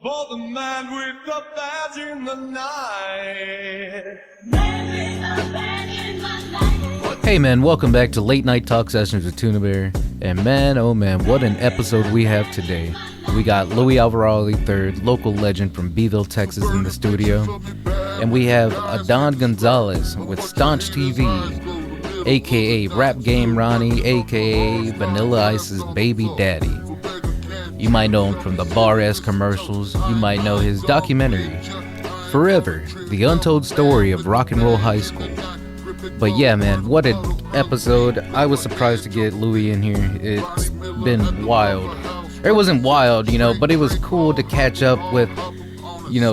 For the man with the badge in the night. Hey man, welcome back to Late Night Talk Sessions with Tuna Bear. And man, oh man, what an episode we have today. We got Louie Alvarado III, local legend from Beeville, Texas, in the studio. And we have Adon Gonzalez with Staunch TV, aka Rap Game Ronnie, aka Vanilla Ice's baby daddy. You might know him from the Bar-S commercials. You might know his documentary, Forever, the untold story of rock and roll high school. But yeah, man, what an episode. I was surprised to get Louie in here. It's been wild. It wasn't wild, but it was cool to catch up with,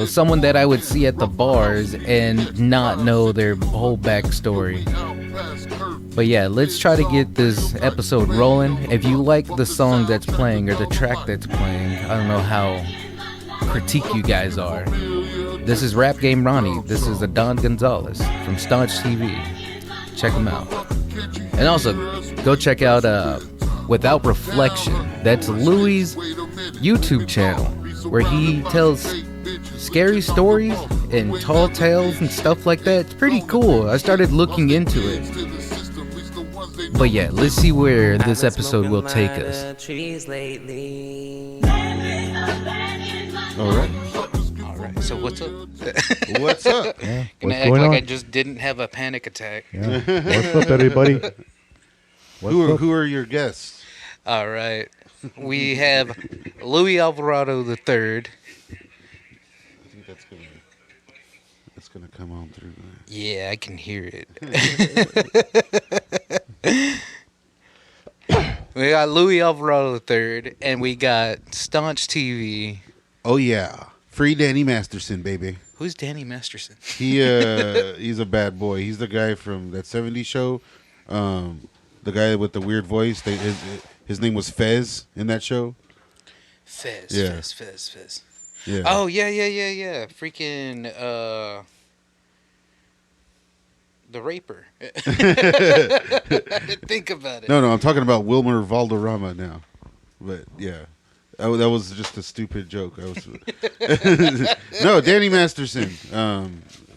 someone that I would see at the bars and not know their whole backstory. But yeah, let's try to get this episode rolling. If you like the song that's playing or the track that's playing, I don't know how critique you guys are. This is Rap Game Ronnie. This is Adon Gonzalez from Satunch TV. Check him out. And also, go check out Without Reflection. That's Louie's YouTube channel, where he tells scary stories and tall tales and stuff like that. It's pretty cool. I started looking into it. But yeah, let's see where this episode will take us. Alright, so what's up? what's up? Yeah, Gonna what's act going like on? I just didn't have a panic attack. Yeah. What's up, everybody? Who are your guests? Alright. We have Louie Alvarado III. I think that's gonna come on through. Yeah, I can hear it. We got Louie Alvarado III, and we got Staunch TV. Oh yeah, free Danny Masterson, baby. Who's Danny Masterson? He's a bad boy. He's the guy from that '70s show. The guy with the weird voice. His name was Fez in that show. Fez. Yeah. Oh, yeah. Freaking, the raper. I didn't think about it. No, I'm talking about Wilmer Valderrama now. But yeah, that was just a stupid joke. No, Danny Masterson.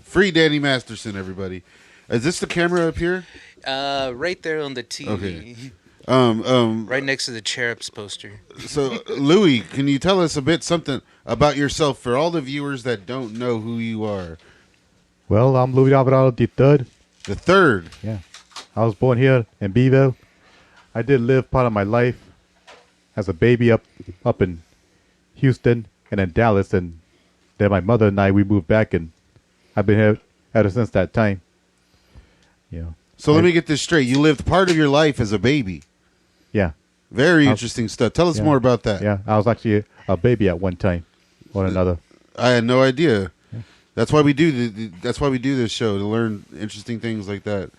Free Danny Masterson, everybody. Is this the camera up here? Right there on the TV. Okay. Right next to the Cherubs poster. So, Louie, can you tell us something about yourself for all the viewers that don't know who you are? Well, I'm Louie Alvarado III. The third. Yeah. I was born here in Beeville. I did live part of my life as a baby up in Houston and in Dallas, and then my mother and we moved back, and I've been here ever since that time. So let me get this straight. You lived part of your life as a baby. Yeah. Very interesting stuff. Tell us more about that. Yeah, I was actually a baby at one time or another. I had no idea. Yeah. That's why we do this show, to learn interesting things like that.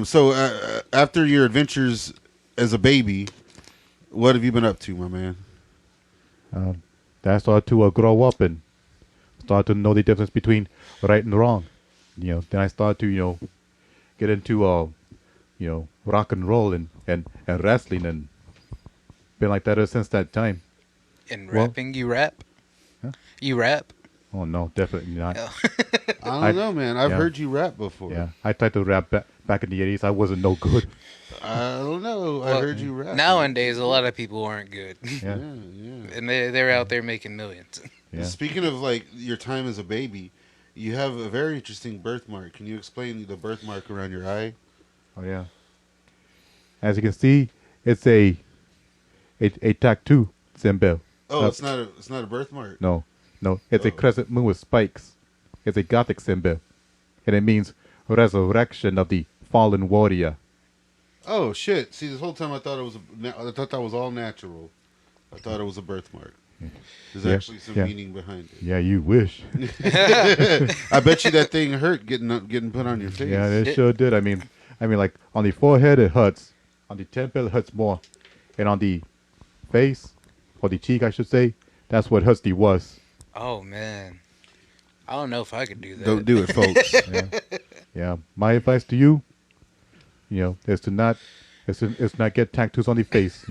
So after your adventures as a baby, what have you been up to, my man? Then I started to grow up and started to know the difference between right and wrong. Then I started to get into rock and roll and wrestling, and been like that ever since that time. And rapping, you rap? Huh? You rap? Oh no, definitely not. Oh. I don't know, man. I've heard you rap before. Yeah, I tried to rap back in the 80s. I wasn't no good. I don't know. I heard you rap. Nowadays, a lot of people aren't good. Yeah. And they're out there making millions. Yeah. Speaking of your time as a baby, you have a very interesting birthmark. Can you explain the birthmark around your eye? Oh yeah. As you can see, it's a tattoo symbol. Oh, it's not a birthmark. No, it's a crescent moon with spikes. It's a Gothic symbol, and it means resurrection of the fallen warrior. Oh shit! See, this whole time I thought that was all natural. I thought it was a birthmark. There's actually some meaning behind it. Yeah, you wish. I bet you that thing hurt getting put on your face. Yeah, it sure did. I mean, like on the forehead it hurts, on the temple it hurts more, and on the face or the cheek, I should say, that's what hurts the worst. Oh man, I don't know if I could do that. Don't do it, folks. Yeah. My advice to you, is to not get tattoos on the face.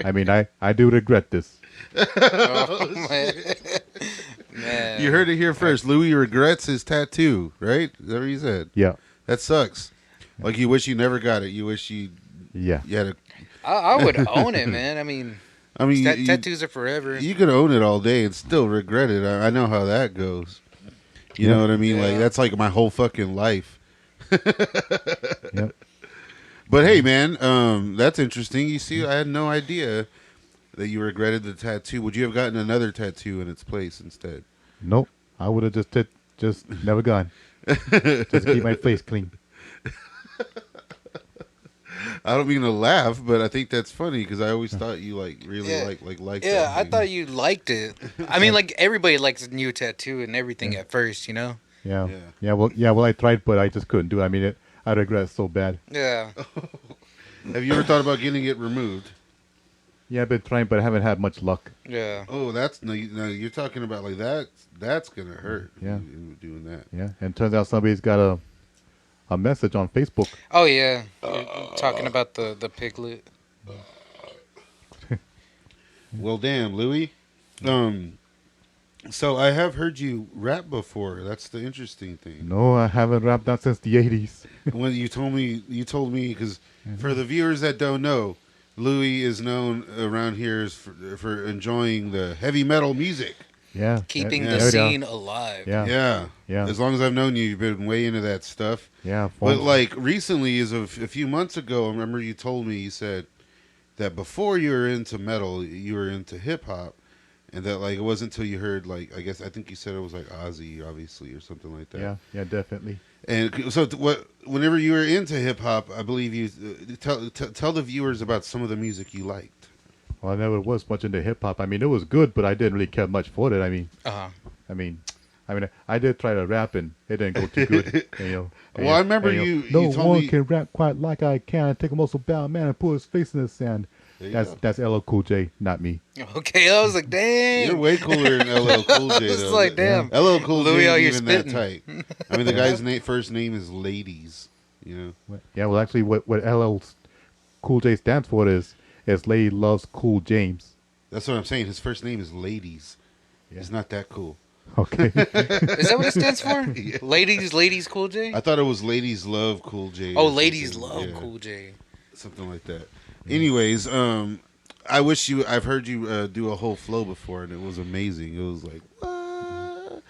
I mean, I do regret this. Oh, man. You heard it here first. Louie regrets his tattoo, right? Is that what you said? Yeah. That sucks. Like you wish you never got it. You wish you Yeah. had a. I would own it, man. I mean, tattoos are forever. You could own it all day and still regret it. I know how that goes. You know what I mean? Yeah. Like that's like my whole fucking life. Yep. But hey, man, that's interesting. You see, I had no idea that you regretted the tattoo. Would you have gotten another tattoo in its place instead? Nope. I would have just never gone. Just keep my face clean. I don't mean to laugh, but I think that's funny because I always thought you really liked Yeah, that I thing. thought you liked it. I mean, like everybody likes a new tattoo and everything at first, you know. Yeah. Yeah. Well, I tried, but I just couldn't do it. I mean, I regret it so bad. Yeah. Have you ever thought about getting it removed? Yeah, I've been trying, but I haven't had much luck. Yeah. Oh, that's no. You're talking about like that. That's gonna hurt. Yeah. you doing that. Yeah, and turns out somebody's got a message on Facebook. Oh yeah. You're talking about the piglet. Well, damn, Louie. So I have heard you rap before. That's the interesting thing. No, I haven't rapped that since the 80s. When you told me because for the viewers that don't know, Louie is known around here as for enjoying the heavy metal music. Yeah. Keeping Yeah. the There we scene go. alive. Yeah. Yeah. Yeah. As long as I've known you, you've been way into that stuff. Yeah. But phones. like recently, a few months ago, I remember you told me, you said that before you were into metal, you were into hip hop, and that like it wasn't until you heard like I think you said it was like Ozzy, obviously, or something like that. Yeah, definitely. And so whenever you were into hip hop, I believe you tell the viewers about some of the music you liked. Well, I never was much into hip hop. I mean, it was good, but I didn't really care much for it. I mean, I did try to rap, and it didn't go too good. Well, I remember and, you No told one me can rap quite like I can. Take a muscle bound man and put his face in the sand. That's LL Cool J, not me. Okay, I was like, dang. you're way cooler than LL Cool J. It's Though. like, damn. LL Cool Louie J out ain't here even that spitting. tight. I mean, the guy's first name is Ladies. You know. Yeah, well, actually, what LL Cool J stands for is Lady Loves Cool James. That's what I'm saying. His first name is Ladies. Yeah. It's not that cool. Okay. Is that what it stands for? Ladies, Cool J? I thought it was Ladies Love Cool J. Oh, or Ladies something. Love Yeah, Cool J. something like that. Anyways, I wish I've heard you do a whole flow before, and it was amazing. It was like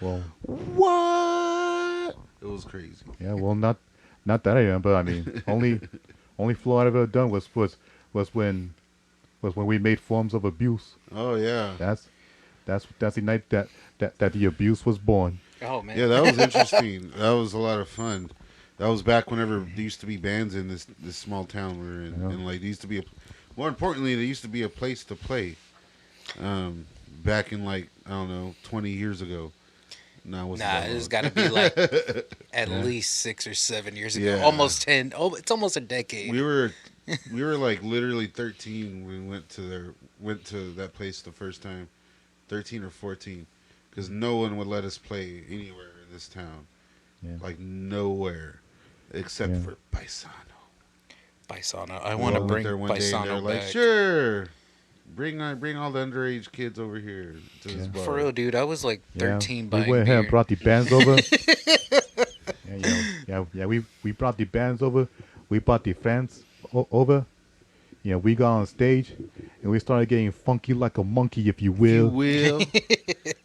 Well, what? It was crazy. yeah, well, not that I am, but I mean, only flow I've ever done was when we made Forms of Abuse. Oh yeah. That's the night that the abuse was born. Oh man. Yeah, that was interesting. That was a lot of fun. That was back whenever there used to be bands in this small town we're in, Yeah. and like there used to be more importantly, there used to be a place to play. Back in like I don't know, 20 years ago. Nah, It's got to be like at least 6 or 7 years ago. Yeah. Almost 10. Oh, it's almost a decade. We were like literally 13 when we went to that place the first time. 13 or 14, because no one would let us play anywhere in this town. Yeah. Like nowhere, except Yeah. for Paisano. Paisano. I want to bring there one day and they're Paisano like, back. sure, bring all the underage kids over here to this bar. For real, dude. I was like 13 yeah. buying We went ahead and beer. brought the bands over. We brought the bands over. We brought the fans over. We got on stage and we started getting funky like a monkey, if you You will. will.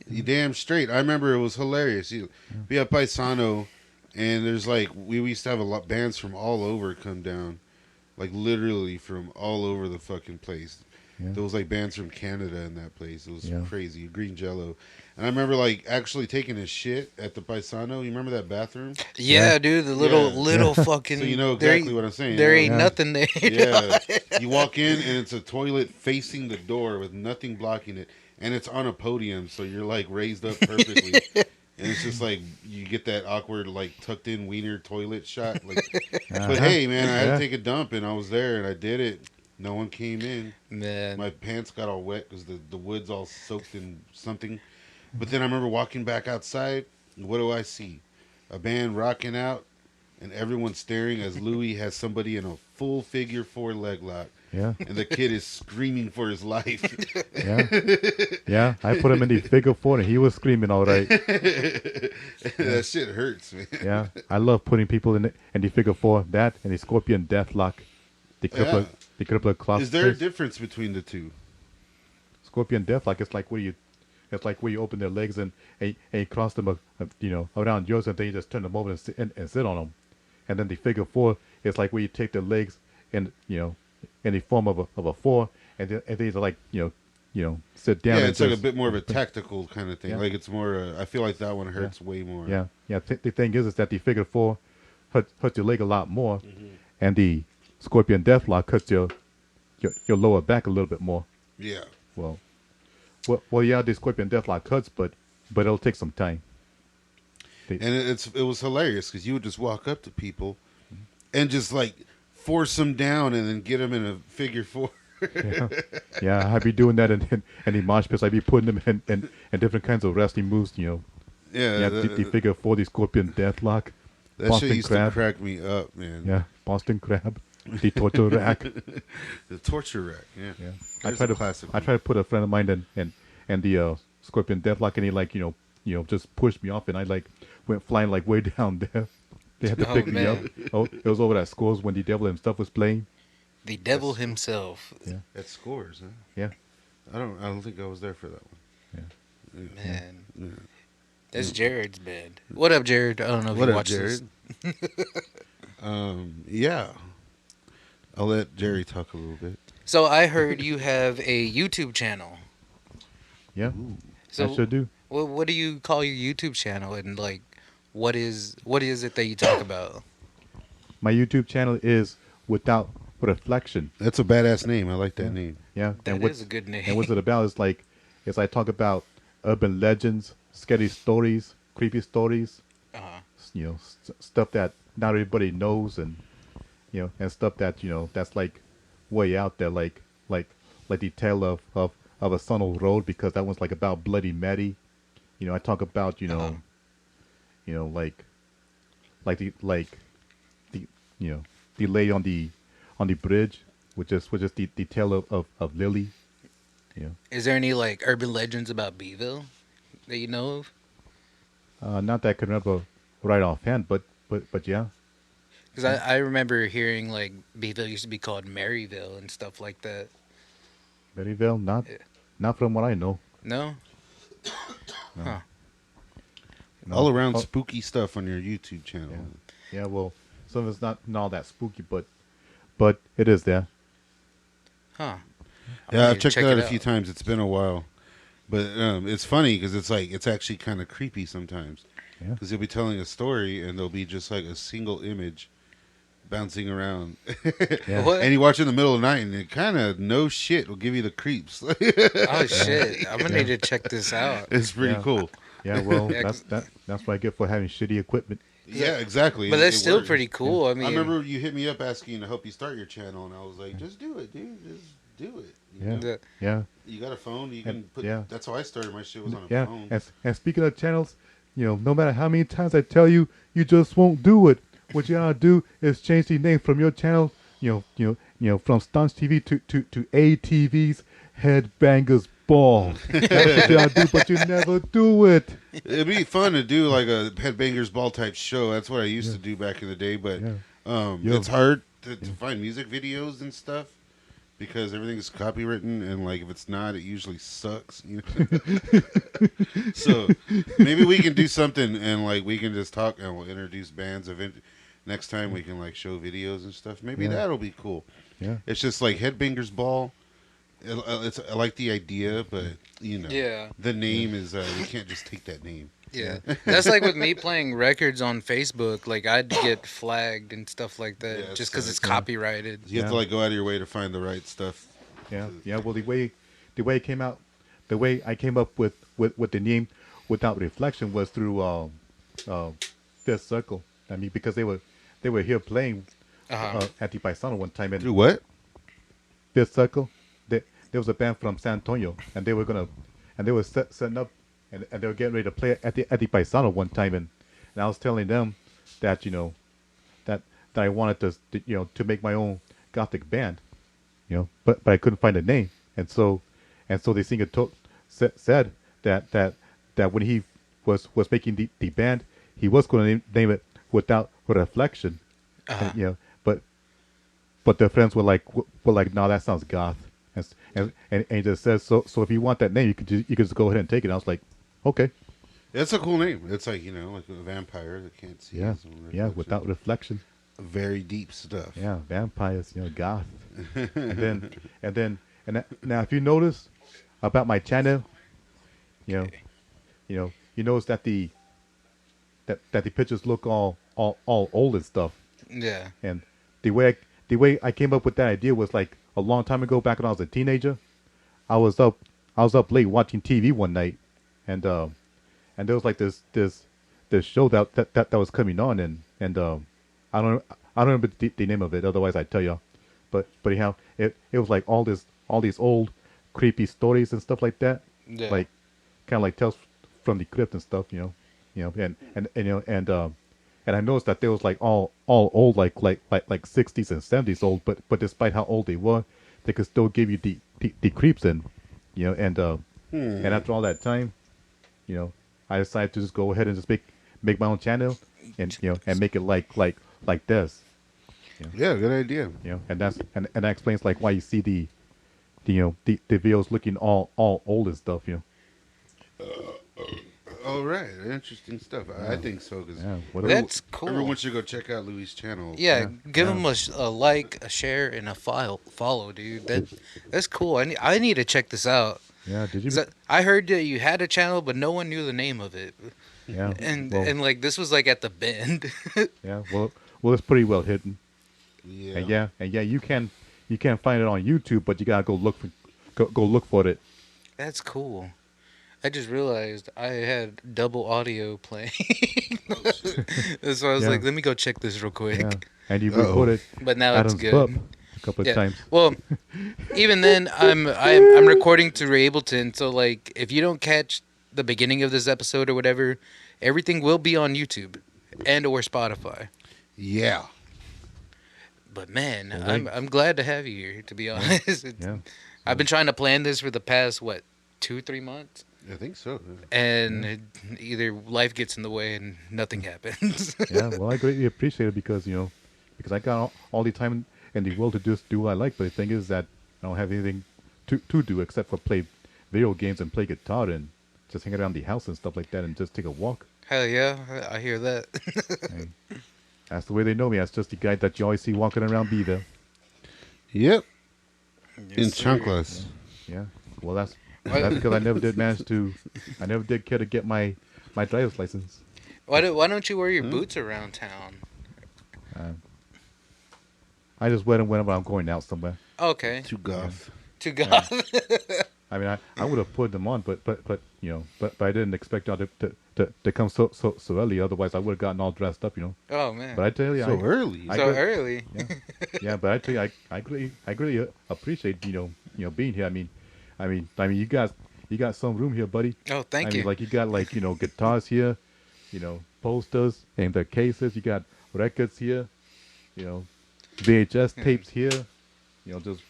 You damn straight. I remember it was hilarious. You be at Paisano, and there's like we used to have a lot bands from all over come down, like literally from all over the fucking place. Yeah. There was like bands from Canada in that place. It was Yeah. crazy. Green Jello. And I remember like actually taking a shit at the Paisano. You remember that bathroom? Yeah, dude. The little Yeah. fucking. So you know there exactly ain't- what I'm saying. There you ain't know? nothing there. Yeah. You walk in and it's a toilet facing the door with nothing blocking it. And it's on a podium, so you're like raised up perfectly. And it's just like you get that awkward like tucked in wiener toilet shot. Like, but hey, man, I had Yeah. to take a dump and I was there and I did it. No one came in. Man. My pants got all wet because the wood's all soaked in something. But then I remember walking back outside. And what do I see? A band rocking out, and everyone staring as Louie has somebody in a full figure 4 leg lock. Yeah. and the kid is screaming for his life. Yeah. Yeah. I put him in the figure 4 and he was screaming all right. That shit hurts, man. Yeah. I love putting people in the figure 4. That and the Scorpion Deathlock. The crippler, Yeah. the crippler clock. Is there a difference between the two? Scorpion Deathlock is like it's like where you open their legs and you cross them, around yours, and then you just turn them over and sit on them. And then the figure 4 is like where you take their legs and in the form of a 4, and then you like sit down. Yeah, and it's like a bit more of a tactical kind of thing. Yeah. Like it's more. I feel like that one hurts way more. Yeah, yeah. The thing is that the figure 4 hurts your leg a lot more, and the Scorpion Deathlock hurts your lower back a little bit more. Yeah. Well, yeah, the Scorpion Deathlock cuts, but it'll take some time. And it was hilarious because you would just walk up to people and just like force them down and then get them in a figure 4. Yeah, I'd be doing that in the mosh pits. I'd be putting them in different kinds of wrestling moves. Yeah. The figure 4, the Scorpion Deathlock, That Boston shit used Crab. to crack me up, man. Yeah, Boston Crab, the torture rack. The torture rack. Yeah. Yeah, There's a classic I try to put a friend of mine in the Scorpion Deathlock, and he like just pushed me off, and I like went flying like way down there. They had to pick me up. Oh, it was over at Scores when the devil himself was playing. The devil himself. Yeah, At Scores, huh? yeah, I don't think I was there for that one. yeah. Man. Yeah. That's Jared's band. What up, Jared? I don't know if What you up, watched Jared? this. Yeah. I'll let Jerry talk a little bit. So I heard you have a YouTube channel. Yeah. So I sure do. what do you call your YouTube channel, and like what is it that you talk about? My YouTube channel is Without Reflection. That's a badass name. I like that name. Yeah, That and is a good name. And what's it about? It's I talk about urban legends, scary stories, creepy stories. Uh-huh. Stuff that not everybody knows, and and stuff that that's like way out there, like the tale of a Sunol Road, because that one's like about Bloody Mary. I talk about the lady on the bridge, which is the tale of Lily. Is there any like urban legends about Beeville that you know of? Not that I can remember right offhand, but yeah. Because I remember hearing like Beeville used to be called Maryville and stuff like that. Maryville, not from what I know. No? No. Huh. No. All around Oh, spooky stuff on your YouTube channel. yeah. Well, some of it's not all that spooky, but it is there. Huh. Yeah, I've need to checked check it out it a few out. times. It's been a while. But it's funny because it's actually kind of creepy sometimes. Yeah. Because you'll be telling a story and there'll be just like a single image bouncing around. Yeah. What? And you watch it in the middle of the night and it kind of, no shit, will give you the creeps. Oh shit! I'm gonna need to check this out. It's pretty Yeah. cool. Yeah, well, Yeah, that's what I get for having shitty equipment. Yeah, exactly. But that's It still works. pretty cool. I mean, I remember you hit me up asking to help you start your channel, and I was like, just do it, dude. Just do it. You Yeah. know? Yeah, You got a phone, you can put. yeah. That's how I started my shit, was on a yeah. phone. And speaking of channels, no matter how many times I tell you, you just won't do it. What you gotta do is change the name from your channel, from Staunch TV to ATV's Headbangers Ball. That's what you gotta do, but you never do it. It'd be fun to do like a Headbangers Ball type show. That's what I used to do back in the day, but Yeah. it's hard to find music videos and stuff because everything's copywritten, and like if it's not, it usually sucks. So maybe we can do something, and like we can just talk, and we'll introduce bands. Next time we can like show videos and stuff. Maybe Yeah. that'll be cool. Yeah. It's just like Headbangers Ball. I like the idea, but Yeah. the name is you can't just take that name. Yeah, that's like with me playing records on Facebook. Like I'd get flagged and stuff like that Yeah, just because so- it's copyrighted. You have to like go out of your way to find the right stuff. Yeah. Well, the way it came out, the way I came up with the name Without Reflection was through Fifth Circle. I mean, because they were here playing at the Paisano one time, and Through what? Fifth Circle. There was a band from San Antonio, and they were setting up, and they were getting ready to play at the Paisano one time, and I was telling them that that I wanted to make my own gothic band, but I couldn't find a name, and so the singer said that when he was making the band, he was going to name it Without Reflection, and, but their friends were like, no, that sounds goth, and he just says, so if you want that name, you could just go ahead and take it. And I was like, okay, That's a cool name. It's like, like a vampire that can't see yeah, his own yeah, reflection. Without Reflection. Very deep stuff. Yeah, vampires, goth. Now if you notice about my channel, you notice that the pictures look all old and stuff. Yeah. And the way I came up with that idea was like a long time ago, back when I was a teenager. I was up late watching TV one night, and there was like this show that was coming on, and I don't remember the name of it. Otherwise, I'd tell you. But anyhow, it was like all these old creepy stories and stuff like that. Yeah. Like kind of like tales from the crypt and stuff. And I noticed that they was like all old, like 60s and 70s old. But despite how old they were, they could still give you the creeps and and after all that time, I decided to just go ahead and just make my own channel and and make it like this. Yeah, good idea. And that explains like why you see the videos looking all old and stuff. All right, interesting stuff. I think so. Cause That's cool. Everyone should go check out Louie's channel. Yeah, give him a like, a share, and a follow, dude. That's cool. I need to check this out. Yeah, did you? I heard that you had a channel, but no one knew the name of it. Yeah, and like this was like at the Bend. Yeah, well, it's pretty well hidden. Yeah. And you can find it on YouTube, but you gotta go look for it. That's cool. I just realized I had double audio playing. So I was like, let me go check this real quick. Yeah. And you recorded, But now Adam's it's good. Bub a couple of times. Well, even then, I'm recording to Ableton, so like if you don't catch the beginning of this episode or whatever, everything will be on YouTube and or Spotify. Yeah. But man, I'm glad to have you here. To be honest, Yeah. I've been trying to plan this for the past 2-3 months. I think so. And either life gets in the way and nothing happens. Yeah, well, I greatly appreciate it because I got all the time in the world to just do what I like. But the thing is that I don't have anything to do except for play video games and play guitar and just hang around the house and stuff like that and just take a walk. Hell yeah, I hear that. Hey, that's the way they know me. That's just the guy that you always see walking around Beaver. Yep. Yes, In sir. chanclas. Yeah. Well, that's because I never did care to get my driver's license. Why don't you wear your boots around town? I just wear them whenever I'm going out somewhere. Okay. Too goth. To God. I mean, I would have put them on, but I didn't expect y'all to come so early. Otherwise, I would have gotten all dressed up, Oh man. But I tell you, So early. So early. Yeah. But I tell you, I really appreciate being here. I mean, you got some room here, buddy. Oh, thank I you. mean, like you got guitars here, posters and the cases. You got records here, VHS tapes here, just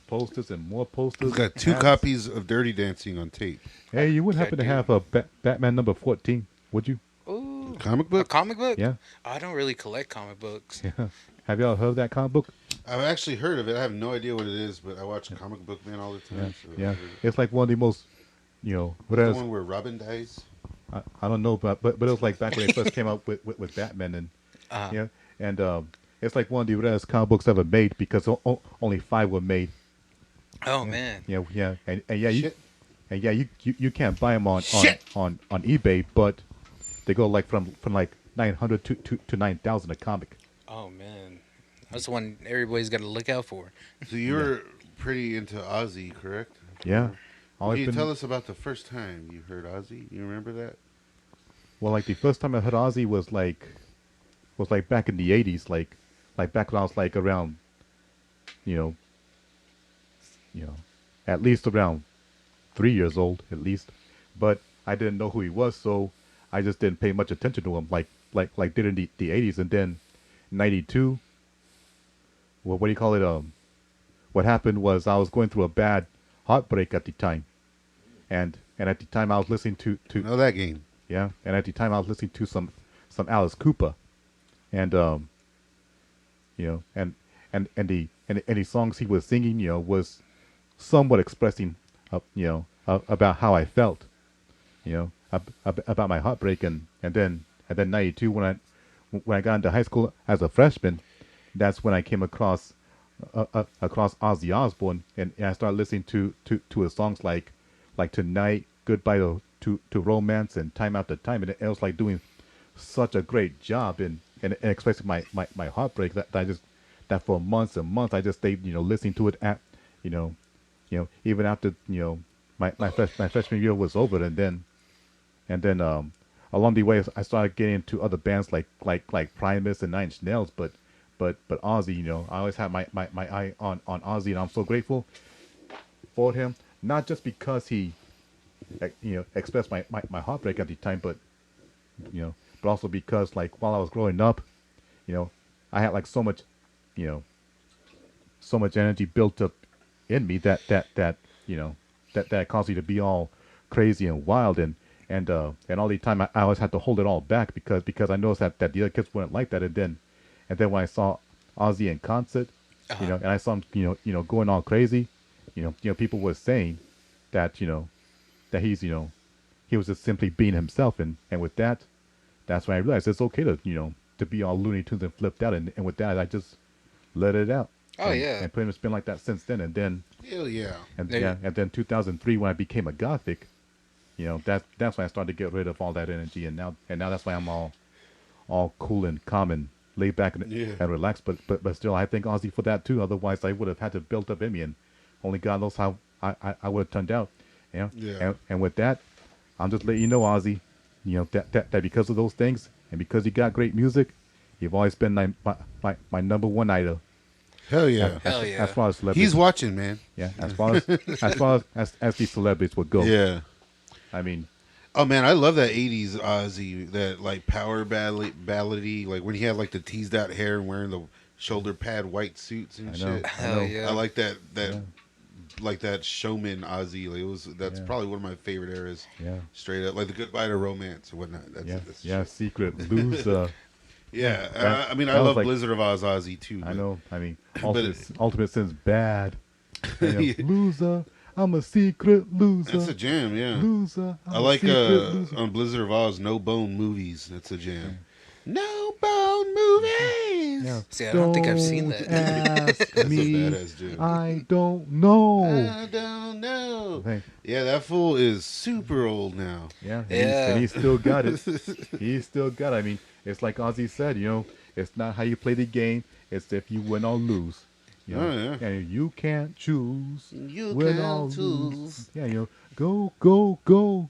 posters and more posters. We've got 2 hats. copies of Dirty Dancing on tape. Hey, you wouldn't happen to have a Batman number 14, would you? Ooh. Comic A book? comic book? Yeah. I don't really collect comic books. Yeah. Have y'all heard of that comic book? I've actually heard of it. I have no idea what it is, but I watch Comic Book Man all the Yeah. time. So Yeah. I've heard it. It's like one of the most, The whatever. one where Robin dies? I don't know, but it was like back when they first came out with Batman and and it's like one of the rarest comic books ever made because only 5 were made. Oh man. Yeah, and yeah, Shit. you can't buy them on eBay, but they go like from like 900 to 9,000 a comic. Oh man. That's the one everybody's got to look out for. So you were pretty into Ozzy, correct? Yeah. Can Always you been- tell us about the first time you heard Ozzy? You remember that? Well, like the first time I heard Ozzy was like back in the 80s, like back when I was like around, at least around 3 years old, at least. But I didn't know who he was, so I just didn't pay much attention to him, like did in the 80s, and then 92. Well, what do you call it? what happened was I was going through a bad heartbreak at the time, and at the time I was listening to Know that game. yeah, and at the time I was listening to some Alice Cooper, and you know, and the songs he was singing, you know, was somewhat expressing, about how I felt, you know, about my heartbreak, and then '92 when I got into high school as a freshman, that's when I came across Ozzy Osbourne, and I started listening to his songs like Tonight, Goodbye to Romance, and Time After Time, and it was like doing such a great job in expressing my heartbreak that for months and months I just stayed, you know, listening to it at, you know, even after, you know, my freshman year was over, and then along the way I started getting into other bands like Primus and Nine Inch Nails, but Ozzy, you know, I always had my eye on Ozzy, and I'm so grateful for him, not just because he, you know, expressed my heartbreak at the time, but also because, like, while I was growing up, you know, I had like so much, you know, so much energy built up in me that you know, that caused me to be all crazy and wild, and all the time I always had to hold it all back because I noticed that the other kids wouldn't like that, and then when I saw Ozzy in concert, you know, and I saw him, you know, going all crazy, you know, people were saying that, you know, that he's, you know, he was just simply being himself, and with that, that's when I realized it's okay to, you know, to be all Looney Tunes and flipped out, and with that I just let it out. Oh, yeah. And pretty much been like that since then, and then Hell yeah. and then 2003 when I became a Gothic, you know, that's when I started to get rid of all that energy, and now that's why I'm all cool and calm and laid back and relaxed. But still, I thank Ozzy for that too. Otherwise, I would have had to build up in me, and only God knows how I would have turned out. You know? Yeah. And with that, I'm just letting you know, Ozzy, you know, that because of those things, and because you got great music, you've always been my number one idol. Hell yeah. Hell yeah. As far as celebrities, He's watching, man. yeah. As far as these celebrities would go. Yeah. I mean, Oh man, I love that '80s Ozzy, that like power ballady, like when he had like the teased out hair and wearing the shoulder pad white suits and I know. shit. Hell yeah. I like that like that showman Ozzy. Like that's probably one of my favorite eras. Yeah. Straight up, like the Goodbye to Romance or whatnot. That's Secret Loser. Yeah, I mean, I that was love like- Blizzard of Oz Ozzy too. I but- know. I mean, But Ultimate Sin's bad. You know, Yeah. Loser. I'm a secret loser. That's a jam, yeah. Loser. I like on Blizzard of Oz, No Bone Movies. That's a jam. No Bone Movies. Yeah. See, I don't think I've seen that. Ask That's a me. badass jam. I don't know. I don't know. Hey, Yeah, that fool is super old now. yeah. Yeah. And he still got it. He's still got it. I mean, it's like Ozzy said, you know, it's not how you play the game. It's if you win or lose. You know? Oh, yeah. And you can't choose. You win can't or choose. lose. Yeah, you know, go.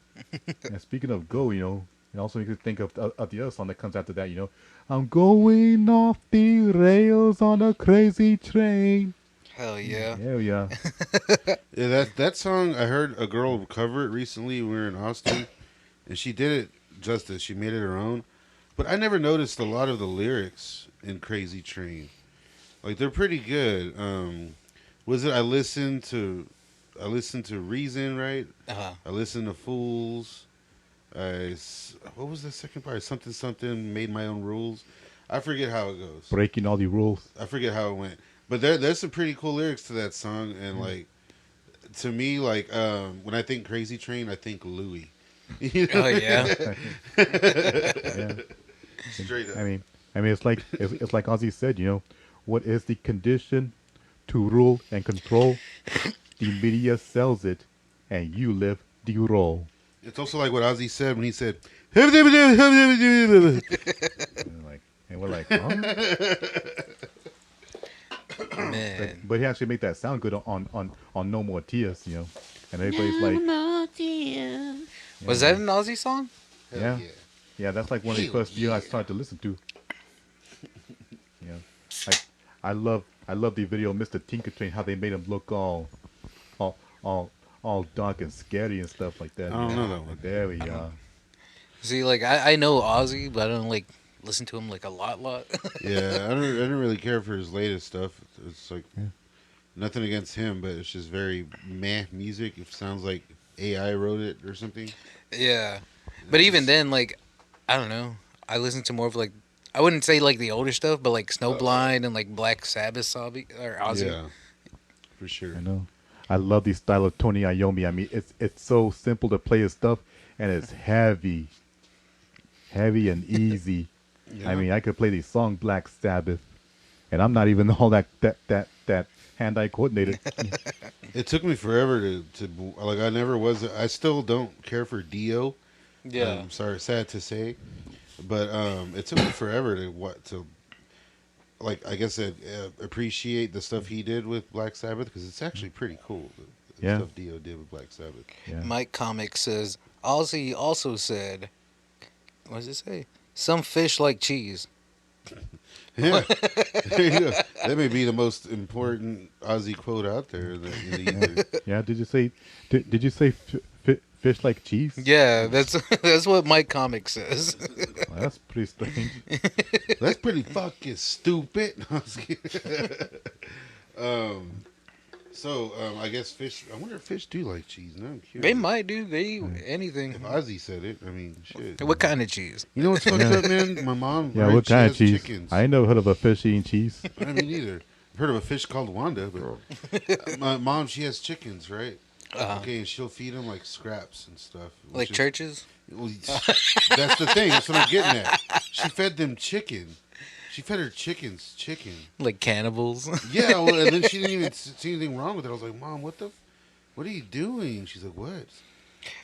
And speaking of go, you know, and also you could think of the other song that comes after that, you know, I'm going off the rails on a crazy train. Hell yeah. Hell yeah. Yeah, that song, I heard a girl cover it recently. We were in Austin, and she did it justice. She made it her own. But I never noticed a lot of the lyrics in Crazy Train. Like, they're pretty good. Was it I listened to Reason, right? Uh-huh. I listened to Fools. What was the second part? Something made my own rules. I forget how it goes. Breaking all the rules. I forget how it went. But there's some pretty cool lyrics to that song, and like to me, like when I think Crazy Train, I think Louie. You know? Oh yeah. Yeah. Straight up. I mean, it's like Ozzy said, you know, what is the condition to rule and control? The media sells it, and you live the role. It's also like what Ozzy said when he said, And we're like, huh? Man. But he actually made that sound good on No More Tears, you know. And everybody's like, Was that an Aussie song? yeah. Yeah, that's like one of the Hell first videos I yeah. started to listen to. Yeah, like I love the video Mr. Tinker Train, how they made him look all dark and scary and stuff like that. I don't know that one. There we are. See, like I know Ozzy, but I don't like listen to him like a lot. Yeah, I didn't really care for his latest stuff. It's like Nothing against him, but it's just very meh music. It sounds like AI wrote it or something. Yeah, but even then, like, I don't know. I listen to more of like, I wouldn't say like the older stuff, but like Snowblind and like Black Sabbath, or Ozzy. Yeah, for sure. I know. I love the style of Tony Iommi. I mean, it's so simple to play his stuff, and it's heavy and easy. Yeah. I mean, I could play the song Black Sabbath, and I'm not even all that hand-eye coordinated. It took me forever to like. I never was. I still don't care for Dio. Yeah. Sorry, sad to say, but it took me forever to like. I guess appreciate the stuff he did with Black Sabbath because it's actually pretty cool. The Yeah. stuff Dio did with Black Sabbath. Yeah. Mike Comics says Ozzy also said, what does it say? Some fish like cheese. Yeah, there you go. That may be the most important Ozzy quote out there. In the ether. Yeah. Did you say fish like cheese? Yeah, that's what Mike Comics says. Well, that's pretty strange. That's pretty fucking stupid. I was kidding. I guess fish. I wonder if fish do like cheese. No, I'm curious. They might do. They eat anything. If Ozzy said it, I mean, shit. What kind of cheese? You know what's fucked up, man? My mom. Yeah, right, what she kind has of cheese? Chickens. I ain't never heard of a fish eating cheese. I mean, either. I've heard of a fish called Wanda, but my mom, she has chickens, right? Okay, and she'll feed them like scraps and stuff. Like churches? Well, that's the thing. That's what I'm getting at. She fed them chicken. She fed her chickens chicken. Like cannibals? Yeah, well, and then she didn't even see anything wrong with it. I was like, Mom, what are you doing? She's like, what?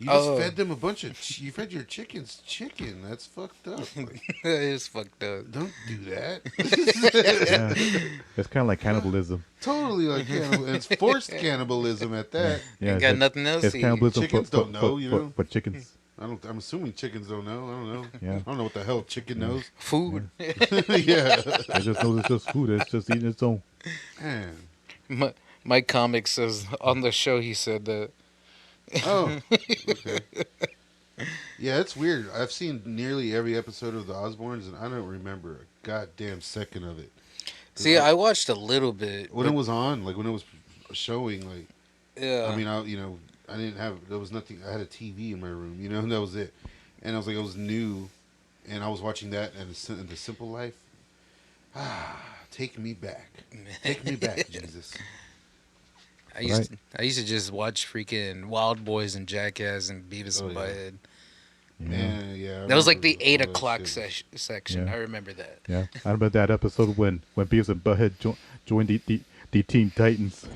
You just fed them a bunch of, you fed your chickens chicken. That's fucked up. Like, That is fucked up. don't do that. Yeah. It's kind of like cannibalism. Totally like cannibalism. It's forced cannibalism at that. Yeah, Ain't got nothing else It's to eat. cannibalism Chickens don't know, you know? for chickens. I'm assuming chickens don't know. I don't know. Yeah. I don't know what the hell a chicken knows. Food. Yeah. It just knows it's just food. It's just eating its own. Man. Mike Comics says on the show he said that. Oh, okay. Yeah, it's weird. I've seen nearly every episode of the Osbournes, and I don't remember a goddamn second of it. See, I watched a little bit. When it was on, like when it was showing, like Yeah. I mean, I didn't have. There was nothing. I had a TV in my room, and that was it. And I was like, it was new, and I was watching that and The Simple Life. Take me back. Take me back, Jesus. I used to just watch freaking Wild Boys and Jackass and Beavis and yeah. Butthead. Man, yeah. I That was like the remember 8 all that o'clock shit. section. Yeah. I remember that. Yeah, I remember that episode when Beavis and Butthead joined the Teen Titans.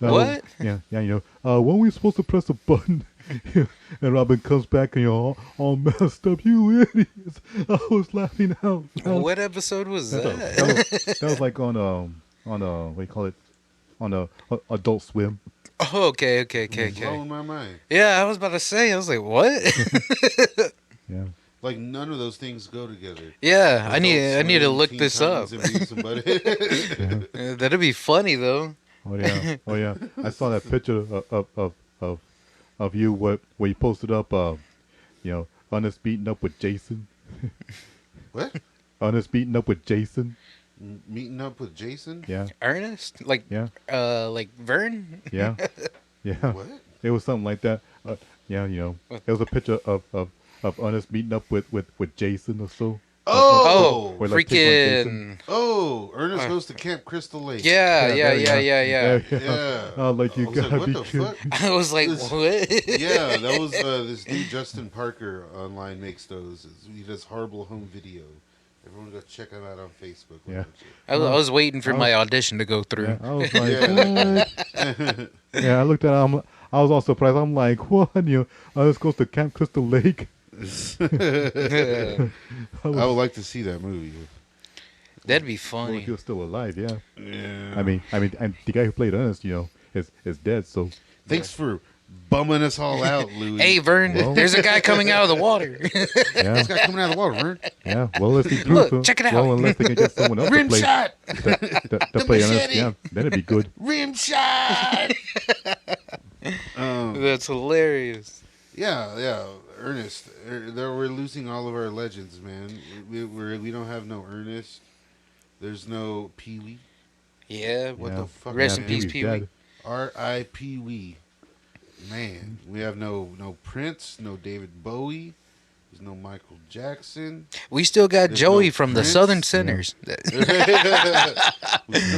What? Yeah, you know. When we supposed to press a button, and Robin comes back and you're all messed up, you idiots! I was laughing out loud. What episode was that? That was like on what do you call it? On Adult Swim. Oh, okay. Blowing my mind. Yeah, I was about to say. I was like, what? Yeah. Like none of those things go together. Yeah, I Adult need to Swim, look Teen this up. Titans, and Beavis and Butthead. That'd be funny though. Oh yeah. I saw that picture of you where you posted up Honest beating up with Jason. What? Honest beating up with Jason. Meeting up with Jason? Yeah. Ernest, like Vern. Yeah. Yeah. What? It was something like that. Yeah, it was a picture of Honest meeting up with Jason or so. Oh, Or like pick on freaking! Oh, Ernest goes to Camp Crystal Lake. Yeah. Yeah. Oh, like you I was like, gotta what be the kidding. fuck? I was like, what? Yeah, that was this dude Justin Parker online makes those. He does horrible home video. Everyone go check him out on Facebook. Yeah. I was waiting for my audition to go through. Yeah, I was like, Yeah. what? Yeah, I looked at it. I was all surprised. I'm like, what? This goes to Camp Crystal Lake. I would like to see that movie. That'd be Well, if funny. he was still alive, yeah. Yeah. I mean, and the guy who played Ernest, is dead. So Thanks for bumming us all out, Louie. Hey, Vern, Well- there's a guy coming out of the water. yeah, This guy coming out of the water, Vern. yeah. Well, let's see. Look, check it out. Well, unless they can get someone else Rim to play shot! to play Ernest, machete. yeah, then it'd be good. Rim shot! That's hilarious. Yeah. Ernest. We're losing all of our legends, man. We don't have no Ernest. There's no Pee Wee. Yeah. What Yeah. the fuck? Rest in man? peace, Pee-wee's Pee Wee. dead. R.I.P. Wee. Man, we have no Prince, no David Bowie. There's no Michael Jackson. We still got There's Joey no from the Prince. Southern Sinners. We still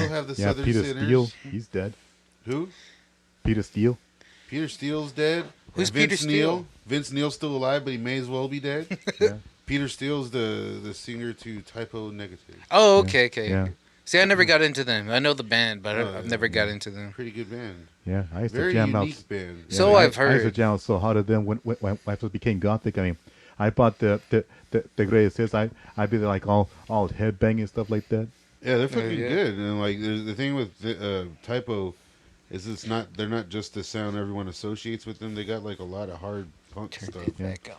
have the Yeah, Southern Peter Sinners. Steele, he's dead. Who? Peter Steele. Peter Steele's dead. Who's And Vince Peter Neil. Steele? Vince Neil's still alive, but he may as well be dead. Yeah. Peter Steele's the singer to Typo Negative. Oh, okay, okay. Yeah. See, I never got into them. I know the band, but Oh, I've yeah. never got into them. Pretty good band. Yeah, I used Very to jam out. unique band. Yeah, So I've I used to heard. jam out so hard at them when I first became gothic. I mean, I bought the greatest hits. I'd be like all headbanging and stuff like that. Yeah, they're fucking yeah. good. And like the thing with Typo is they're not just the sound everyone associates with them. They got like a lot of hard punk stuff. Turn it back on.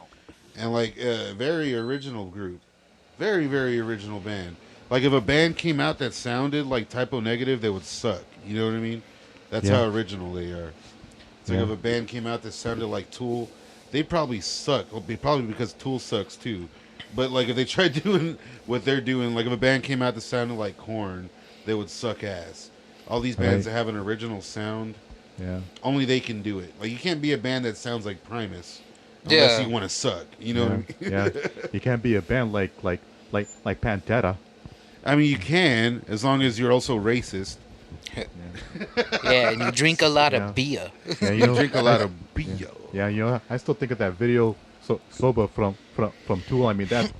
And like very original group. Very, very original band. Like if a band came out that sounded like Typo Negative, they would suck. You know what I mean? That's Yeah. how original they are. It's like Yeah. if a band came out that sounded like Tool, they'd probably suck. Well, probably because Tool sucks too. But like if they tried doing what they're doing, like if a band came out that sounded like Korn, they would suck ass. All these bands Right. that have an original sound, Yeah. only they can do it. Like you can't be a band that sounds like Primus unless Yeah. you want to suck. You know what I mean? Yeah. You can't be a band like Pantera. I mean, you can, as long as you're also racist. Yeah, and you drink a lot Yeah. of beer. Yeah, you You know. drink a lot of beer. Yeah, you know. I still think of that video, sober from Tool. I mean that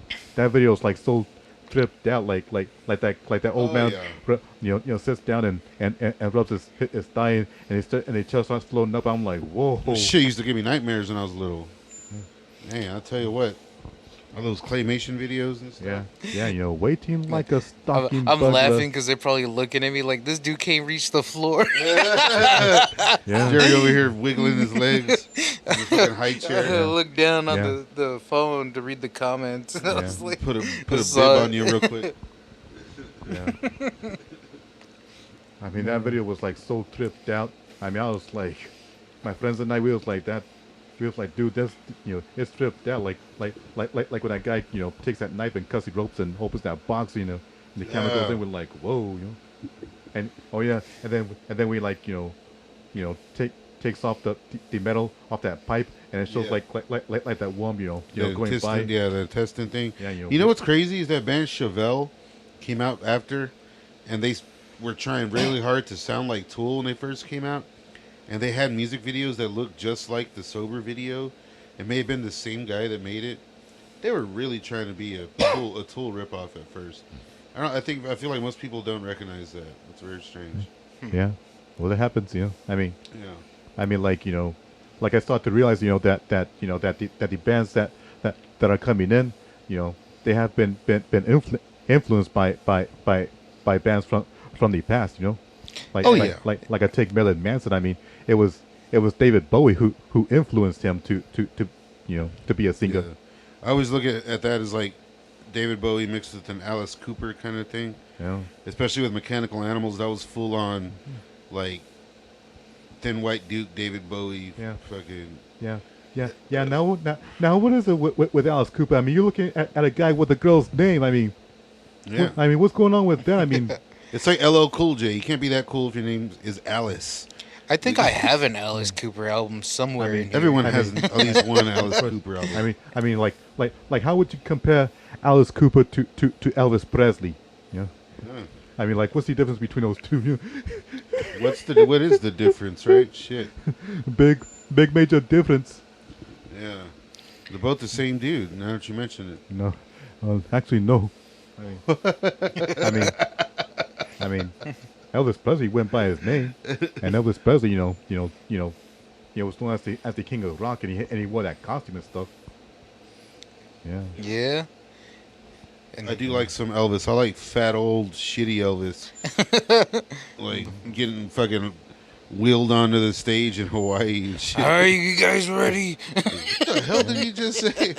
video is like so tripped out, like that old Oh, man, yeah. you know, sits down and rubs his thigh and he just starts floating up. I'm like, whoa. Shit used to give me nightmares when I was little. Man, I'll tell you what. All those claymation videos and stuff. Yeah, you know, waiting like a stocking. I'm bugler. laughing because they're probably looking at me like this dude can't reach the floor. Yeah, Jerry over here wiggling his legs in the fucking high I chair. look down on Yeah. the phone to read the comments. And I was like, Put a bib Sorry. on you real quick. yeah. I mean, that video was like so tripped out. I mean, I was like, my friends and I, we was like that. We was like, dude, that's, you know, it's tripped out. Like when that guy, you know, takes that knife and cuts the ropes and opens that box, you know, and the camera goes in. We're like, whoa, you know, and oh yeah, and then we like, you know, takes off the metal off that pipe, and it shows Yeah. like that worm, you know, The going testing, by. yeah, the testing thing. Yeah, You know what's crazy is that band Chevelle came out after, and they were trying really hard to sound like Tool when they first came out, and they had music videos that looked just like the sober video. It may have been the same guy that made it. They were really trying to be a Tool ripoff at first. I feel like most people don't recognize that. It's very strange. Yeah, well, that happens, you know. Yeah. I mean, like, you know, like I start to realize, you know, that the bands that are coming in, you know, they have been influenced by bands from the past, you know. Like, Oh, like, yeah. like I take Marilyn Manson. I mean, it was David Bowie who influenced him to you know, to be a singer. Yeah. I always look at that as like David Bowie mixed with an Alice Cooper kind of thing. You know? Especially with Mechanical Animals, that was full on, like, Thin White Duke, David Bowie, Yeah. fucking. Yeah. Now, what is it with Alice Cooper? I mean, you're looking at a guy with a girl's name. I mean, Yeah. I mean, what's going on with that? I mean, It's like LL Cool J. You can't be that cool if your name is Alice. I think I have an Alice Cooper album somewhere in here. Everyone has at least one Alice Cooper album. I mean, like, how would you compare Alice Cooper to Elvis Presley? Yeah. Yeah. I mean, like, what's the difference between those two? You What is the difference, right? Shit. know? big major difference. Yeah. They're both the same dude, now that you mention it. No, actually, no. I mean, Elvis Presley went by his name, and Elvis Presley, you know, was known as the king of rock, and he wore that costume and stuff. Yeah. Yeah. And I do like some Elvis. I like fat, old, shitty Elvis. Like, getting fucking wheeled onto the stage in Hawaii and shit. Are you guys ready? What the hell did you just say?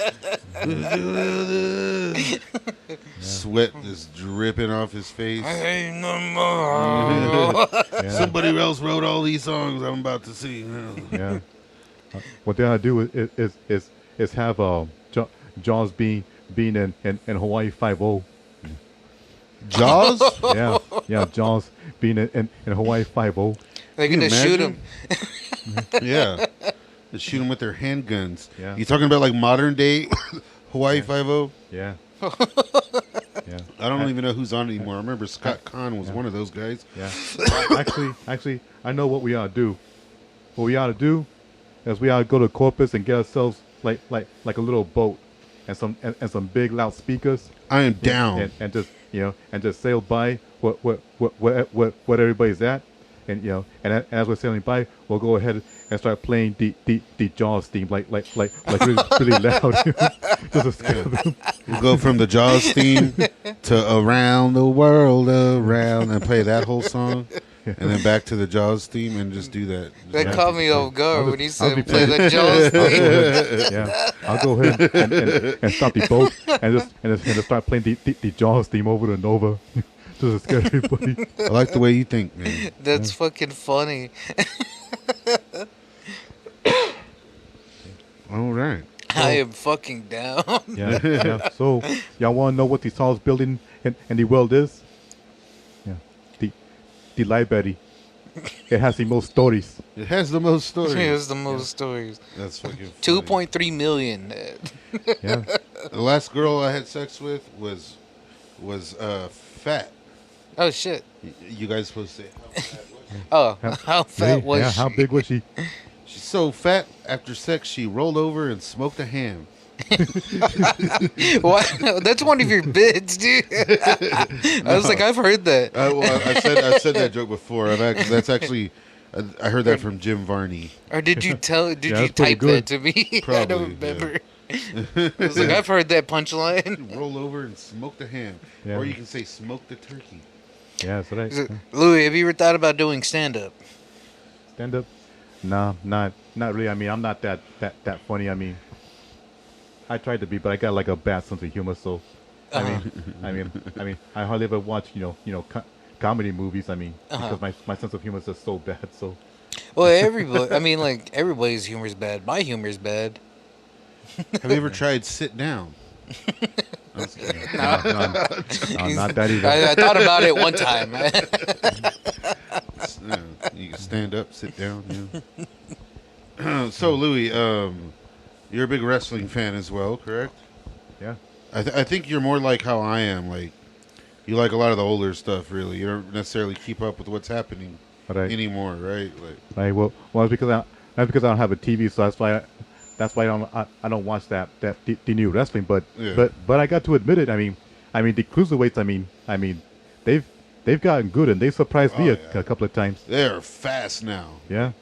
Sweat is dripping off his face. I ain't no more. Yeah. Somebody else wrote all these songs I'm about to sing. Yeah. What they ought to do is have Jaws being in Hawaii 5-0. Jaws? Yeah, Jaws being in Hawaii 5-0. They're Can you gonna shoot imagine? him. Yeah. They shoot them with their handguns. Yeah. You talking about like modern day Hawaii 5-0? Yeah. Yeah. I don't even know who's on it anymore. I remember Scott Kahn was one of those guys. Yeah. Actually, I know what we ought to do. What we ought to do is we ought to go to Corpus and get ourselves like a little boat and some big loud speakers. I am down. And just and just sail by what everybody's at, and and as we're sailing by, we'll go ahead and start playing the Jaws theme like really loud, just to scare them. We'll go from the Jaws theme to Around the World Around and play that whole song. And then back to the Jaws theme and just do that. That caught me off guard when he I'll said be play the Jaws thing. Yeah, I'll go ahead and stop the boat and just start playing the Jaws theme over and over, just to scare everybody. I like the way you think, man. That's fucking funny. All right. I am fucking down. Yeah. So y'all want to know what the tallest building in the world is? Yeah, the library. It has the most stories. It has the most stories. Here's the most stories. That's fucking funny. 2.3 million. Yeah. The last girl I had sex with was fat. Oh shit. You guys supposed to say how fat was she? Oh, how fat was yeah, she? how big was she? She's so fat, after sex, she rolled over and smoked a ham. What? That's one of your bits, dude. I was like, I've heard that. I said that joke before. That's actually, I heard that from Jim Varney. Or did you tell? Did Yeah, you that's pretty type good. that to me? I Probably, don't remember. I was like, I've heard that punchline. Roll over and smoke the ham. Yeah. Or you can say smoke the turkey. Yeah, that's right. Louie, have you ever thought about doing stand up? Stand up? Nah, not really. I mean, I'm not that funny. I mean, I tried to be, but I got like a bad sense of humor. So, I mean, I hardly ever watch comedy movies. I mean, because my sense of humor is just so bad. So, Well, everybody. I mean, like everybody's humor is bad. My humor is bad. Have you ever tried sit down? I'm just kidding. no, not that either. I thought about it one time. You can stand up, sit down. Yeah. So, Louie, you're a big wrestling fan as well, correct? Yeah. I think you're more like how I am. Like, you like a lot of the older stuff, really. You don't necessarily keep up with what's happening anymore, right? Like, Right. Well, that's because I don't have a TV, so that's why I don't watch the new wrestling. But Yeah. but I got to admit it. I mean the cruiserweights. I mean they've gotten good, and they surprised me a couple of times. they're fast now. Yeah.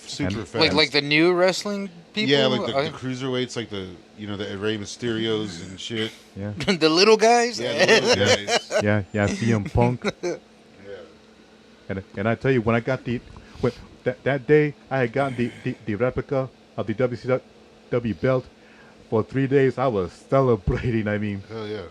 Super fast. like the new wrestling people. Yeah, like the cruiserweights, like the Rey Mysterios and shit. Yeah. the little guys. Yeah, the little guys. Yeah. CM Punk. Yeah. And I tell you, when I got that day, I had gotten the replica of the WCW belt for 3 days. I was celebrating. I mean, Hell yeah.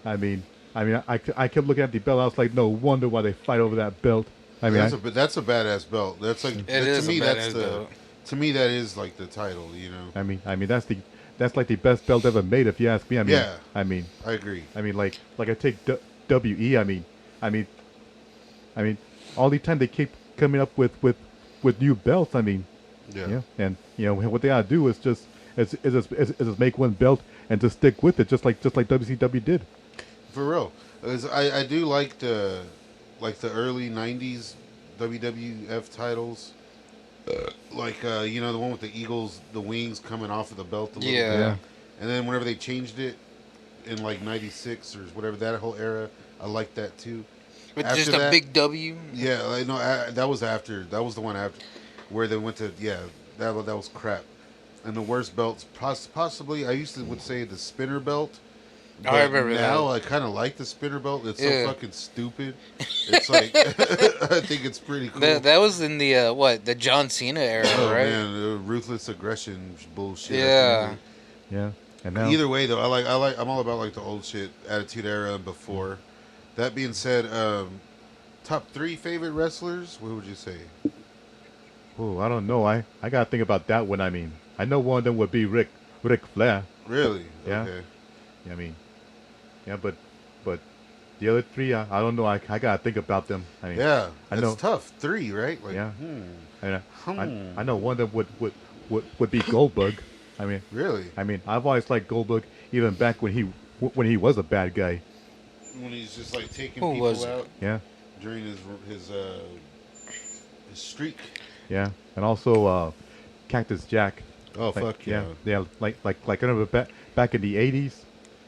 I kept looking at the belt. I was like, no wonder why they fight over that belt. I mean, That's a badass belt. That's like is to me. a That's badass the belt. to me that is like the title. You know. I mean that's like the best belt ever made, if you ask me. I mean, Yeah. I mean, I agree. like I take WE. I mean, all the time they keep coming up with new belts. I mean, Yeah. and what they gotta do is just make one belt and just stick with it, just like WCW did. For real. 'Cause I do like the early '90s WWF titles. Like the one with the eagles, the wings coming off of the belt a little Yeah. bit. Yeah. And then whenever they changed it in like '96 or whatever, that whole era, I like that too. With After just a that- big W. Yeah, like, no, that was after. That was the one after, where they went to. Yeah, that was crap. And the worst belts, possibly, I used to would say the spinner belt. Oh, I remember now that. I kind of like the spinner belt. It's Yeah. so fucking stupid. It's like I think it's pretty cool. That was in the the John Cena era, Oh right? man, the ruthless aggression bullshit. Yeah. Yeah. And now, Either way, though, I'm all about like the old shit, Attitude Era and before. That being said, top 3 favorite wrestlers. What would you say? I don't know. I gotta think about that one. I mean, I know one of them would be Ric Flair. Really? Yeah. Okay. I mean, yeah, but The other three, I don't know. I gotta think about them. I mean, Yeah, I it's know. tough. 3, right? Like, Yeah. I, Hmm. I know one of them would be Goldberg. I mean, Really? I've always liked Goldberg, even back when he was a bad guy. When he's just like taking Who was people it? out Yeah, during his streak. yeah, and also Cactus Jack. Oh Like, fuck yeah! yeah. Like I remember back in the '80s,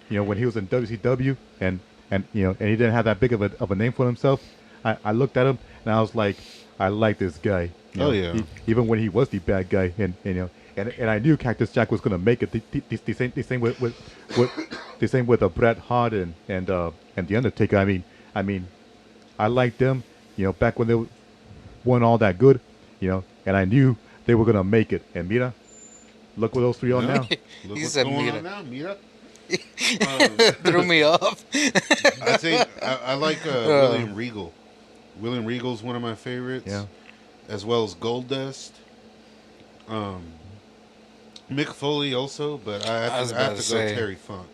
when he was in WCW, and and he didn't have that big of a name for himself. I looked at him and I was like, I like this guy. Oh, yeah. Even when he was the bad guy, and I knew Cactus Jack was gonna make it. The same with the same with Bret Hart and the Undertaker. I mean, I liked them. Back when they weren't all that good. And I knew they were gonna make it. And Mira, look where those three are now. Look He what's said going Mira. on now, Mira. Threw me off. I think I like William Regal. William Regal's one of my favorites. Yeah. As well as Goldust. Mick Foley also, but I was have to, about to say. go Terry Funk.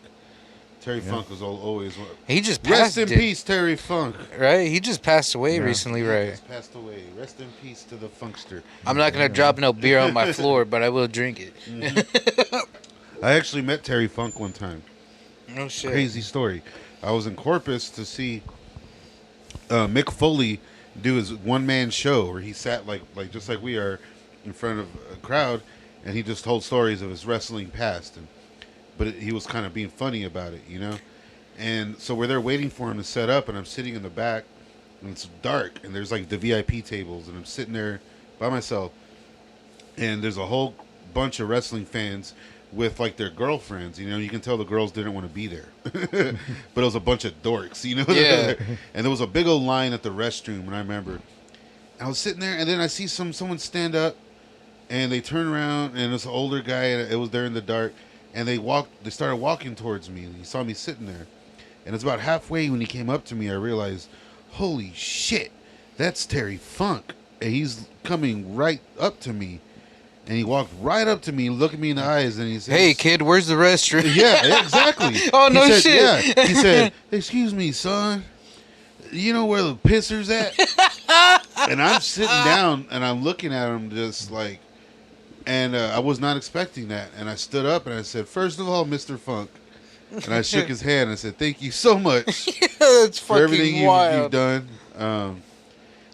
Terry Funk was always one. He just Rest passed in it, peace, Terry Funk. right? He just passed away Yeah. recently, He right? just passed away. Rest in peace to the Funkster. I'm not gonna drop no beer on my floor, but I will drink it. I actually met Terry Funk one time. No shit. Crazy story. I was in Corpus to see Mick Foley do his one-man show where he sat like just like we are in front of a crowd, and he just told stories of his wrestling past, but he was kind of being funny about it, And so we're there waiting for him to set up, and I'm sitting in the back, and it's dark, and there's like the VIP tables, and I'm sitting there by myself, and there's a whole bunch of wrestling fans with like their girlfriends. You can tell the girls didn't want to be there, but it was a bunch of dorks. Yeah. And there was a big old line at the restroom, and I remember I was sitting there, and then I see someone stand up, and they turn around, and it's an older guy, and it was there in the dark, and they started walking towards me, and he saw me sitting there, and it's about halfway when he came up to me, I realized, holy shit, that's Terry Funk, and he's coming right up to me. And he walked right up to me, looked at me in the eyes, and he said, Hey kid, where's the restroom? Yeah, exactly. Oh, He no said, shit. Yeah. He said, excuse me, son. You know where the pisser's at? And I'm sitting down, and I'm looking at him just like, and I was not expecting that. And I stood up, and I said, first of all, Mr. Funk. And I shook his hand, and I said, thank you so much That's for everything fucking you've wild. done.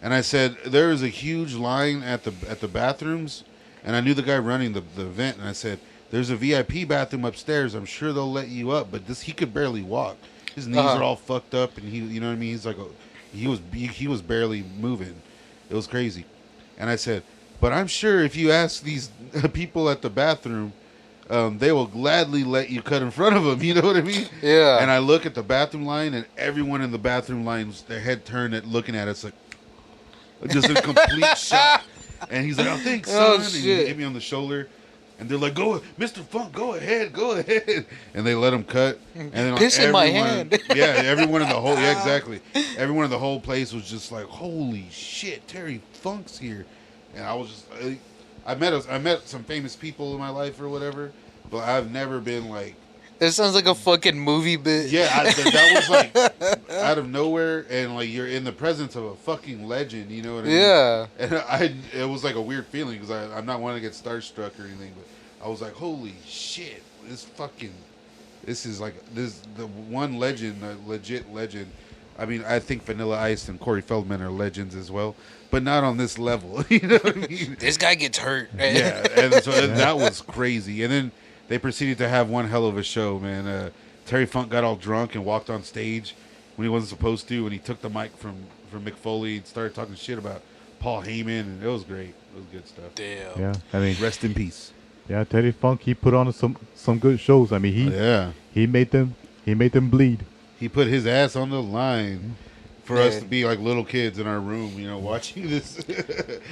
And I said, there is a huge line at the bathrooms. And I knew the guy running the event, and I said, there's a VIP bathroom upstairs. I'm sure they'll let you up. But he could barely walk. His knees are all fucked up, and you know what I mean? He's like, he was barely moving. It was crazy. And I said, but I'm sure if you ask these people at the bathroom, they will gladly let you cut in front of them. You know what I mean? Yeah. And I look at the bathroom line, and everyone in the bathroom line, their head turned at looking at us like, just a complete shock. And he's like, oh, thanks, son. Oh, And he shit. hit me on the shoulder. And they're like, go, Mr. Funk, go ahead. And they let him cut. And then Piss in my hand. Yeah, everyone in the whole, yeah, exactly. Everyone in the whole place was just like, holy shit, Terry Funk's here. And I was just, I met some famous people in my life or whatever, but I've never been like, That sounds like a fucking movie bit. yeah, that was like out of nowhere, and like you're in the presence of a fucking legend. You know what I mean? Yeah. And it was like a weird feeling because I'm not wanting to get starstruck or anything, but I was like, holy shit, this is the one legend, a legit legend. I mean, I think Vanilla Ice and Corey Feldman are legends as well, but not on this level. You know what I mean? This guy gets hurt. Yeah, and so that was crazy. And then they proceeded to have one hell of a show, man. Terry Funk got all drunk and walked on stage when he wasn't supposed to, and he took the mic from Mick Foley and started talking shit about Paul Heyman, and it was great. It was good stuff. Damn. Yeah, I mean, Rest in peace. yeah, Teddy Funk, he put on some good shows. I mean, he made them bleed. He put his ass on the line for us Yeah. to be like little kids in our room, watching this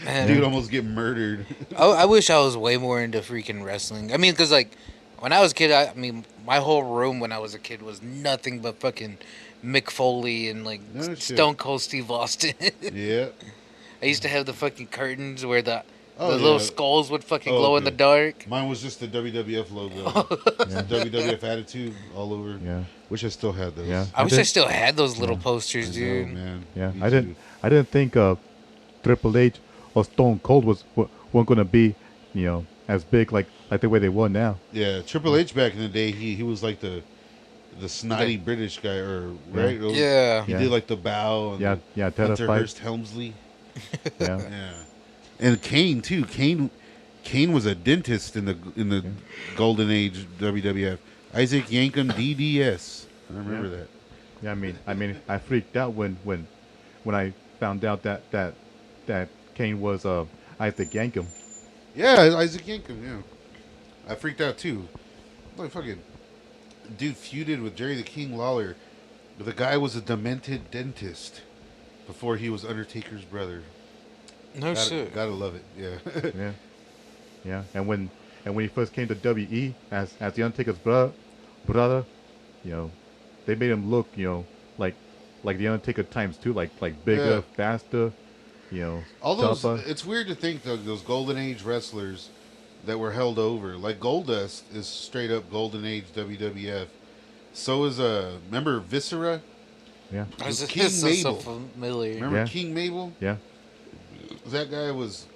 Man. dude almost get murdered. I wish I was way more into freaking wrestling. I mean, because, like, when I was a kid, I mean, my whole room when I was a kid was nothing but fucking Mick Foley and, like, No shit. Stone Cold Steve Austin. Yeah. I used to have the fucking curtains where the Oh, the little skulls would fucking glow in the okay. dark. Mine was just the WWF logo. It's the WWF attitude all over. Yeah. Wish I still had those. Yeah. I wish I did- still had those little I posters, know, dude. man. Yeah, Me I too. didn't think Triple H or Stone Cold weren't gonna be, as big like the way they were now. Yeah, Triple H back in the day, he was like the snotty British guy, right? It was- Yeah. He Yeah. did like the bow. And Yeah, the Hunter terrified. Hearst Helmsley. Yeah, Yeah, and Kane too. Kane was a dentist in the golden age WWF. Isaac Yankem DDS. I remember that. yeah. I mean, I freaked out when I found out that Kane was Isaac Yankem. Yeah, Isaac Yankem. Yeah, I freaked out too. Like fucking dude feuded with Jerry the King Lawler, but the guy was a demented dentist before he was Undertaker's brother. No shit. Gotta love it. Yeah. Yeah, yeah. And when he first came to WE as the Undertaker's brother, they made him look, like the Undertaker times two, like bigger, Yeah. faster, All those. tougher. It's weird to think though, those golden age wrestlers that were held over. Like Goldust is straight up golden age WWF. So is remember Viscera? Yeah, This is King so Mabel. familiar. Remember Yeah. King Mabel? yeah, That guy was,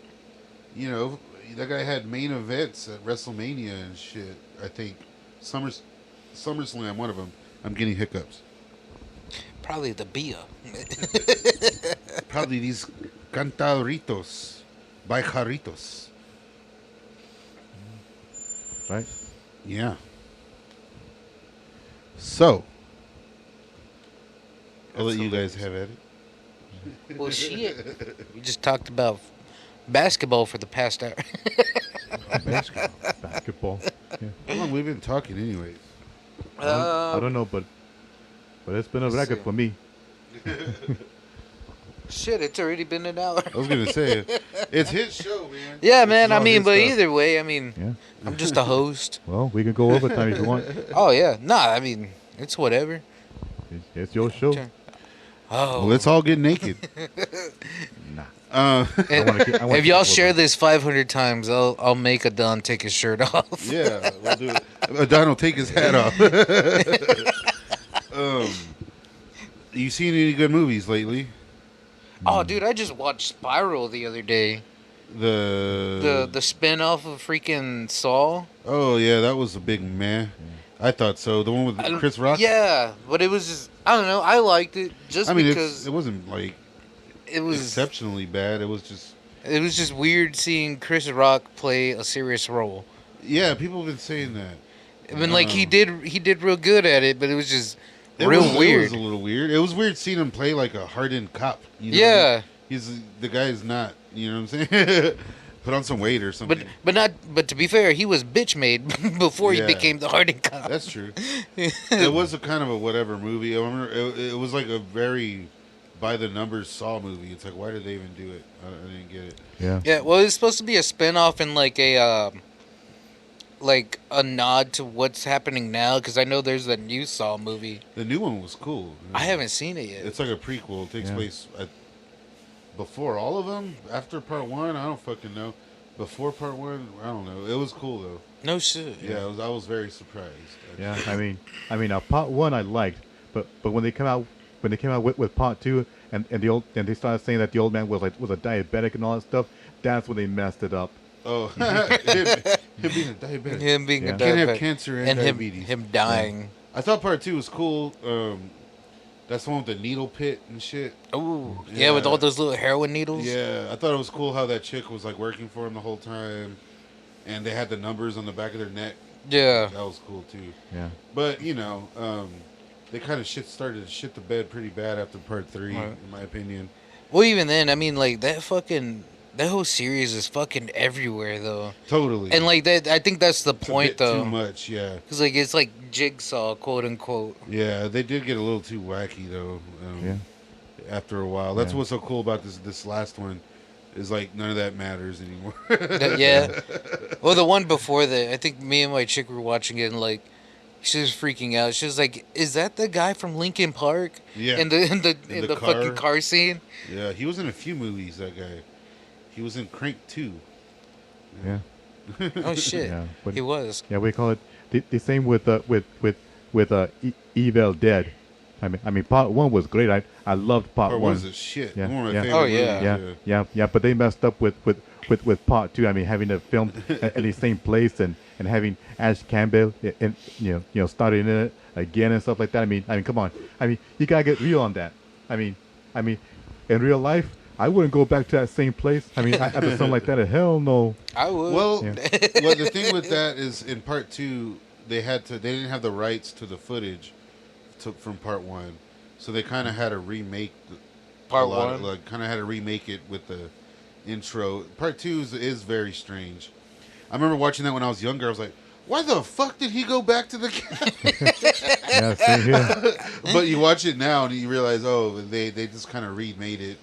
that guy had main events at WrestleMania and shit. I think SummerSlam, one of them. I'm getting hiccups. Probably the beer. Probably these cantaritos, bajaritos. right. Yeah. So, I'll let you guys have at it. Well, shit. We just talked about basketball for the past hour. Basketball. Yeah. How long we've been talking, anyways? I don't know, but it's been a let's record see. for me. Shit, it's already been an hour. I was gonna say it's his show, man. Yeah, This man. is I all mean, his but stuff. either way, Yeah. I'm just a host. Well, we can go overtime if you want. Oh yeah, nah. I mean, it's whatever. It's your show. Sure. Oh, Well, let's all get naked. Nah. And wanna get- I wanna if y'all get share over. this 500 times, I'll make a Don take his shirt off. Yeah, we'll do it. Don will take his hat off. You seen any good movies lately? Oh, dude, I just watched Spiral the other day. The spin-off of freaking Saw. Oh yeah, that was a big meh. I thought so. The one with Chris Rock. Yeah, but it was just, I don't know. I liked it just I mean, because it wasn't like it was exceptionally bad. It was just weird seeing Chris Rock play a serious role. yeah. People have been saying that. I mean, like he did real good at it, but it was just real It weird. was a little weird. It was weird seeing him play like a hardened cop. You know? Yeah. He's the guy's not. You know what I'm saying? Put on some weight or something. But to be fair, he was bitch made before Yeah. he became the hardened cop. That's true. It was a kind of a whatever movie. I remember it was like a very by the numbers Saw movie. It's like, why did they even do it? I didn't get it. Yeah. Yeah, well, it's supposed to be a spin-off and like a nod to what's happening now, because I know there's a new Saw movie. The new one was cool. I haven't seen it yet. It's like a prequel. It takes Yeah. place before all of them. After part one, I don't fucking know. Before part one, I don't know. It was cool though. No shit. Yeah, I was very surprised. Yeah, I mean, part one I liked, but when they came out with part two, and they started saying that the old man was a diabetic and all that stuff, that's when they messed it up. Oh, him being a diabetic. Him being Yeah. a Can't have diabetic. cancer and and diabetes. him dying. I thought part two was cool. That's the one with the needle pit and shit. Ooh, yeah, with all those little heroin needles. Yeah, I thought it was cool how that chick was like working for him the whole time, and they had the numbers on the back of their neck. Yeah. That was cool too. Yeah. But they kind of started to shit the bed pretty bad after part three, Right. in my opinion. Well, even then, I mean, like that whole series is fucking everywhere though, Totally. and like that, I think that's the It's a point bit though, Too much, yeah. because like it's like Jigsaw, quote unquote. Yeah, they did get a little too wacky though. Yeah. After a while, that's Yeah. what's so cool about this last one, is like none of that matters anymore. Yeah. Well, the one before that, I think me and my chick were watching it, and like, she was freaking out. She was like, "Is that the guy from Linkin Park?" Yeah. In the car. fucking car scene. Yeah, he was in a few movies. That guy, he was in Crank 2. Yeah. Oh shit, Yeah, but- he was. Yeah, we call it the same with Evil Dead. I mean, part one was great. I loved part Part one. one's a shit. Yeah, One of my yeah. favorite Oh, movies. yeah. Yeah. But they messed up with part two. I mean, having it filmed at the same place and having Ash Campbell and starting in it again and stuff like that. I mean, come on. I mean, you gotta get real on that. I mean, in real life, I wouldn't go back to that same place. I mean, after something like that, hell no. I would. Well, Yeah. well, the thing with that is in part two, they didn't have the rights to the footage from part one, so they kind of had to remake Part one? kind of had to remake it with the intro. Part two is very strange. I remember watching that when I was younger. I was like, why the fuck did he go back to the Yeah, same here. But you watch it now and you realize, oh, they just kind of remade it.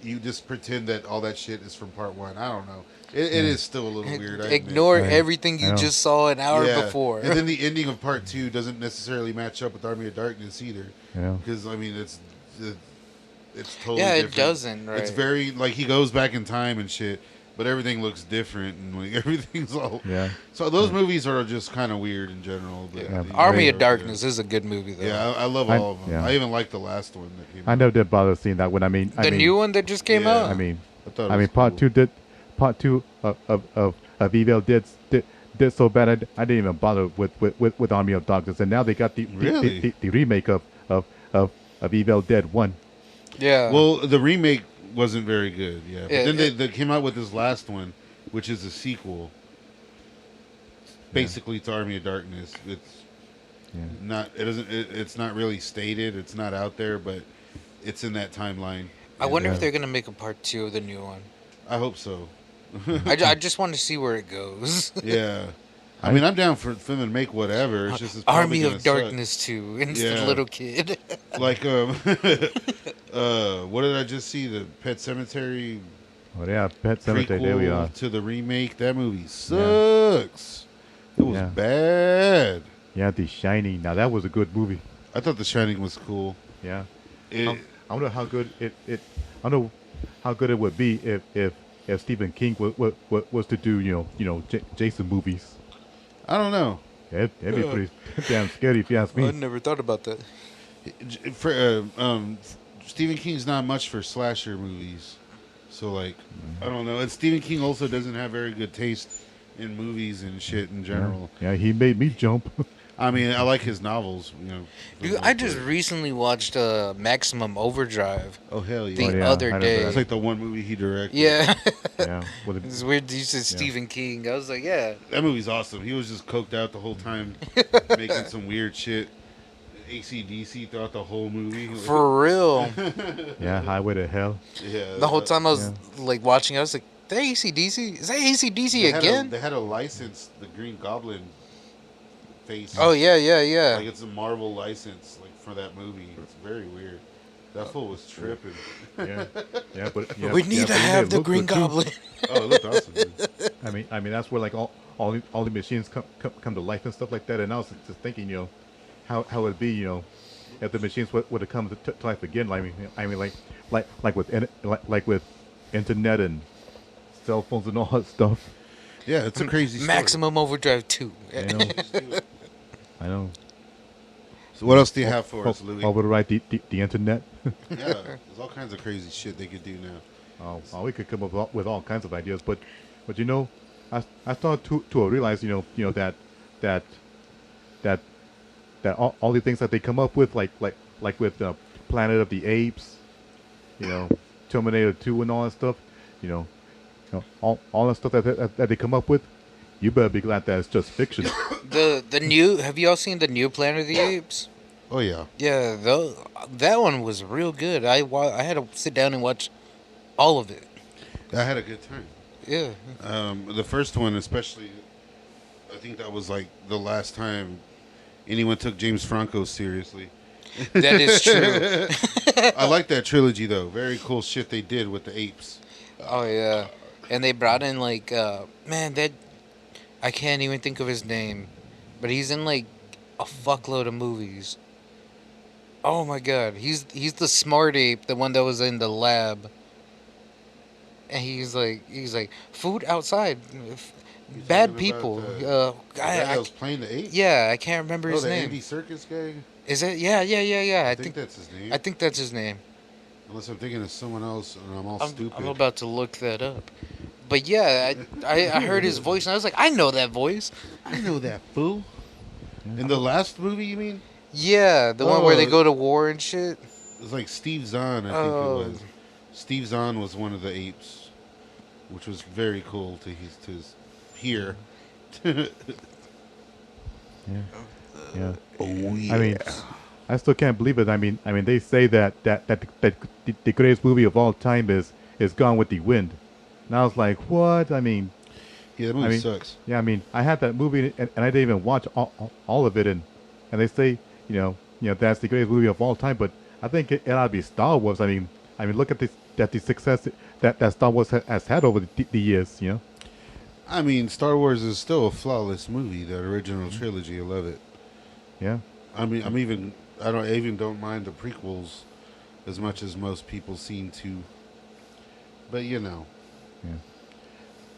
You just pretend that all that shit is from part one. I don't know. It is still a little weird. I admit. Ignore Right. everything I you know. just saw an hour Yeah. before. And then the ending of part two doesn't necessarily match up with Army of Darkness either. Yeah. Because I mean, it's totally Yeah, it different. doesn't, right. It's very like he goes back in time and shit, but everything looks different and like everything's all. Yeah. So those movies are just kind of weird in general. But Yeah. these Army are of Darkness is a good movie though. Yeah, I love I- all of them. yeah. I even like the last one that came I out. never did bother seeing that one. I mean, The new one that just came Yeah. out. I mean, I thought it was part cool. part two of Evil did so bad. I didn't even bother with Army of Darkness, and now they got the Really? the remake of Evil Dead 1. yeah. Well, the remake wasn't very good. Yeah, but Yeah, then they came out with this last one, which is a sequel, basically to Army of Darkness. It's Yeah. not. It doesn't. It's not really stated. It's not out there, but it's in that timeline. I wonder Yeah. if they're gonna make a part 2 of the new one. I hope so. I just want to see where it goes. Yeah, I mean, I'm down for them to make whatever. It's just it's probably Army gonna of suck. Darkness 2, and it's Yeah. the little kid. Like what did I just see? The Pet Cemetery Oh yeah, Pet Cemetery. There we are. prequel to the remake. That movie sucks. It was Yeah. bad. Yeah, The Shining. Now that was a good movie. I thought The Shining was cool. Yeah. It, I wonder how good I don't know how good it would be if Stephen King was to do Jason movies. I don't know. Yeah, that'd be pretty damn scary if you ask me. never thought about that. For, Stephen King's not much for slasher movies, so like I don't know. And Stephen King also doesn't have very good taste in movies and shit in general. Yeah, he made me jump. I mean, I like his novels. For Dude, the most I just part. recently watched Maximum Overdrive Oh hell the yeah! Oh, yeah, other I remember day. that. It's like the one movie he directed. Yeah. Yeah, with It's weird you said Stephen King. I was like, yeah. That movie's awesome. He was just coked out the whole time, making some weird shit. AC/DC throughout the whole movie. For real. yeah, Highway to Hell. Yeah, The whole time I was like watching, I was like, that ACDC? Is that ACDC again? They had a license, the Green Goblin face. Oh, yeah. Like it's a Marvel license, like for that movie. It's very weird. That fool was tripping. Yeah, yeah, but yeah, We yeah, need to but he made have it the look Green good, too. Goblin. Oh, it looked awesome. Dude. I mean that's where like all the machines come to life and stuff like that. And I was just thinking, how it'd be, if the machines would have come to life again. Like, like with internet and cell phones and all that stuff. Yeah, it's a crazy story. Maximum Overdrive 2. I know. I know. So what else do you have for us, Louie? Override the internet. Yeah, there's all kinds of crazy shit they could do now. Oh, we could come up with all kinds of ideas, but I started to realize, that all the things that they come up with, like with Planet of the Apes, Terminator 2 and all that stuff, all the stuff that they come up with, you better be glad that it's just fiction. The new, have you all seen the new Planet of the Apes? Oh yeah, Yeah, that one was real good. I had to sit down and watch all of it. I had a good time. Yeah. The first one, especially, I think that was like the last time anyone took James Franco seriously. That is true. I like that trilogy though. Very cool shit they did with the apes. Oh, yeah. And they brought in, like, I can't even think of his name. But he's in, like, a fuckload of movies. Oh, my God. He's the smart ape, the one that was in the lab. and he's like food outside, You bad talking people. about the guy that I was playing the ape? yeah, I can't remember Oh, his the name. Andy Serkis guy? Is it? Yeah. I think that's his name. I think that's his name. Unless I'm thinking of someone else and I'm all stupid. I'm about to look that up. But yeah, I heard his voice and I was like, I know that voice. I know that fool. In the last movie, you mean? Yeah, the one where they Oh. go to war and shit. It was like Steve Zahn, I think Oh. it was. Steve Zahn was one of the apes, which was very cool to hear. Yeah. Oh yeah. I mean, I still can't believe it. I mean, they say that the greatest movie of all time is Gone with the Wind. And I was like, what? I mean, yeah, that movie I mean, sucks. yeah, I mean, I had that movie and I didn't even watch all of it, and they say, that's the greatest movie of all time, but I think it ought to be Star Wars. I mean, look at the success that Star Wars has had over the years, I mean, Star Wars is still a flawless movie. That original trilogy, I love it. Yeah. I mean, I even don't mind the prequels as much as most people seem to. But Yeah.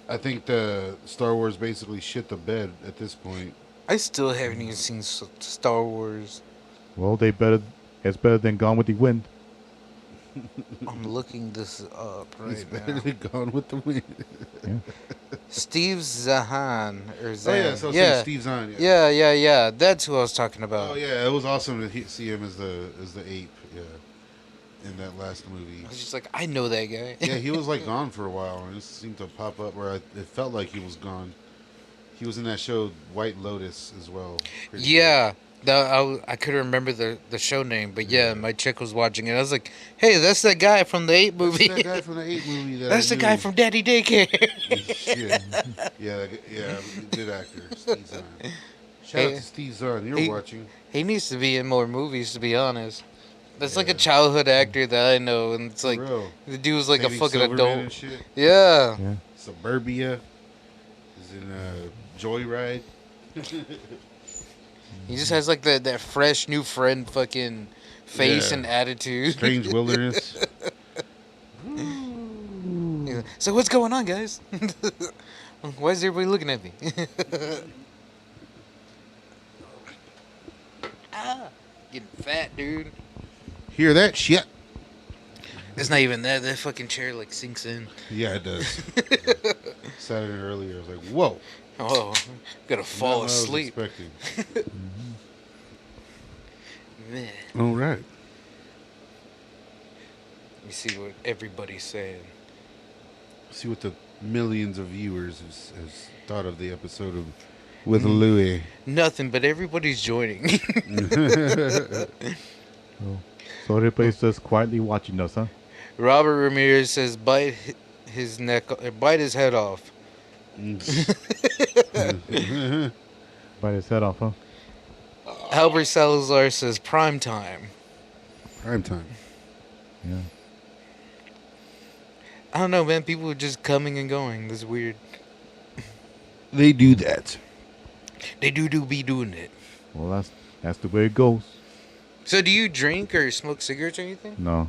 I think the Star Wars basically shit the bed at this point. I still haven't even seen Star Wars. Well, it's better than Gone with the Wind. I'm looking this up It's right better now. than Gone with the Wind. Steve Zahan or Oh Zahn. yeah, so yeah. Steve Zahn. Yeah. Yeah. That's who I was talking about. Oh yeah, it was awesome to see him as the ape. Yeah, in that last movie. I was just like, I know that guy. Yeah, he was like gone for a while, and it seemed to pop up where it felt like he was gone. He was in that show White Lotus as well. Pretty Yeah. I couldn't remember the show name, but yeah, my chick was watching it. I was like, "Hey, that's that guy from the Ape good. movie. That's that guy from the Ape movie. That's the guy from Daddy Daycare." Shit. Yeah, good actor, Steve Zahn. Shout out Hey, to Steve Zahn. You're he- watching. He needs to be in more movies, to be honest. That's like a childhood actor that I know, and it's like For real. the dude was like a Saving fucking Silverman and adult. shit. Yeah. Yeah. Suburbia. Is in Joyride. He just has like that fresh new friend fucking face Yeah. and attitude. Strange Wilderness. Yeah. So what's going on, guys? Why is everybody looking at me? Getting fat, dude. Hear that shit? It's not even that. That fucking chair like sinks in. Yeah, it does. Sat in it earlier. I was like, whoa. Oh, gotta Not fall what I was asleep. expecting. Man, All right. let me see what everybody's saying. See what the millions of viewers has thought of the episode of with Louie. Nothing, but everybody's joining. So everybody's just quietly watching us, huh? Robert Ramirez says, "Bite his neck, bite his head off." Bite his head off, huh? Albert Salazar says, "Prime time." Prime time. Yeah. I don't know, man. People are just coming and going. That's weird. They do that. They do be doing it. Well, that's the way it goes. So, do you drink or smoke cigarettes or anything? No.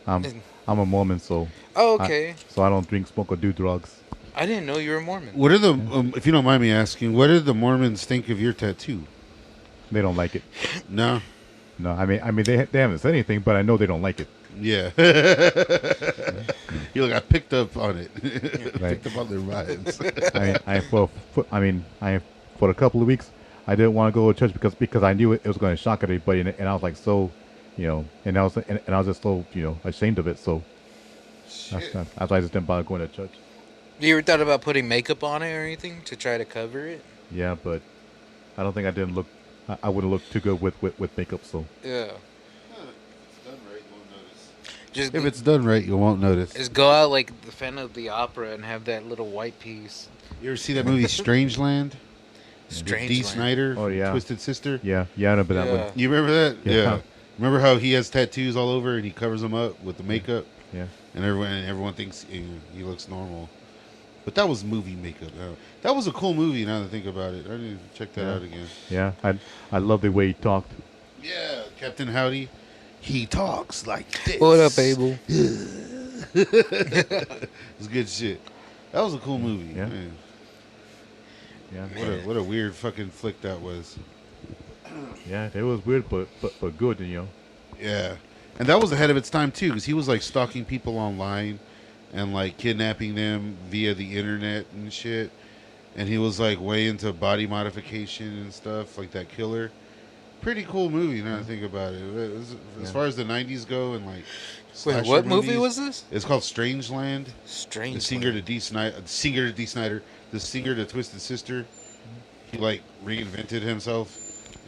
I'm a Mormon, so Oh, okay. I don't drink, smoke, or do drugs. I didn't know you were a Mormon. What are the, if you don't mind me asking, what did the Mormons think of your tattoo? They don't like it. No? No, I mean they haven't said anything, but I know they don't like it. Yeah. You're like, I picked up on it. Right. Picked up on their vibes. For a couple of weeks, I didn't want to go to church because I knew it was going to shock everybody, and I was like so, and I was just so ashamed of it. So that's why I just didn't bother going to church. You ever thought about putting makeup on it or anything to try to cover it? Yeah, but I don't think I wouldn't look too good with makeup. So Yeah. Just If it's done right, you won't notice. just go out like the Phantom of the Opera and have that little white piece. You ever see that movie Strangeland? Strange. Dee Land. Snider, Oh, yeah. Twisted Sister. yeah, I know, but that Yeah. one, You remember that? Yeah. Remember how he has tattoos all over and he covers them up with the makeup, yeah. and everyone thinks he looks normal. But that was movie makeup. That was a cool movie. Now that I think about it, I need to check that out again. Yeah, I love the way he talked. Yeah, Captain Howdy. He talks like this. What up, Abel? It's good shit. That was a cool movie. Yeah. Man. Yeah. What a weird fucking flick that was. Yeah, it was weird, but good, Yeah, and that was ahead of its time too, because he was like stalking people online and like kidnapping them via the internet and shit. And he was like way into body modification and stuff, like that Killer. Pretty cool movie now I think about it. As far as the '90s go, and like Wait, slasher what movie movies, was this? It's called Strangeland. Strange. The singer to D. Snyder, the singer to Twisted Sister. He like reinvented himself,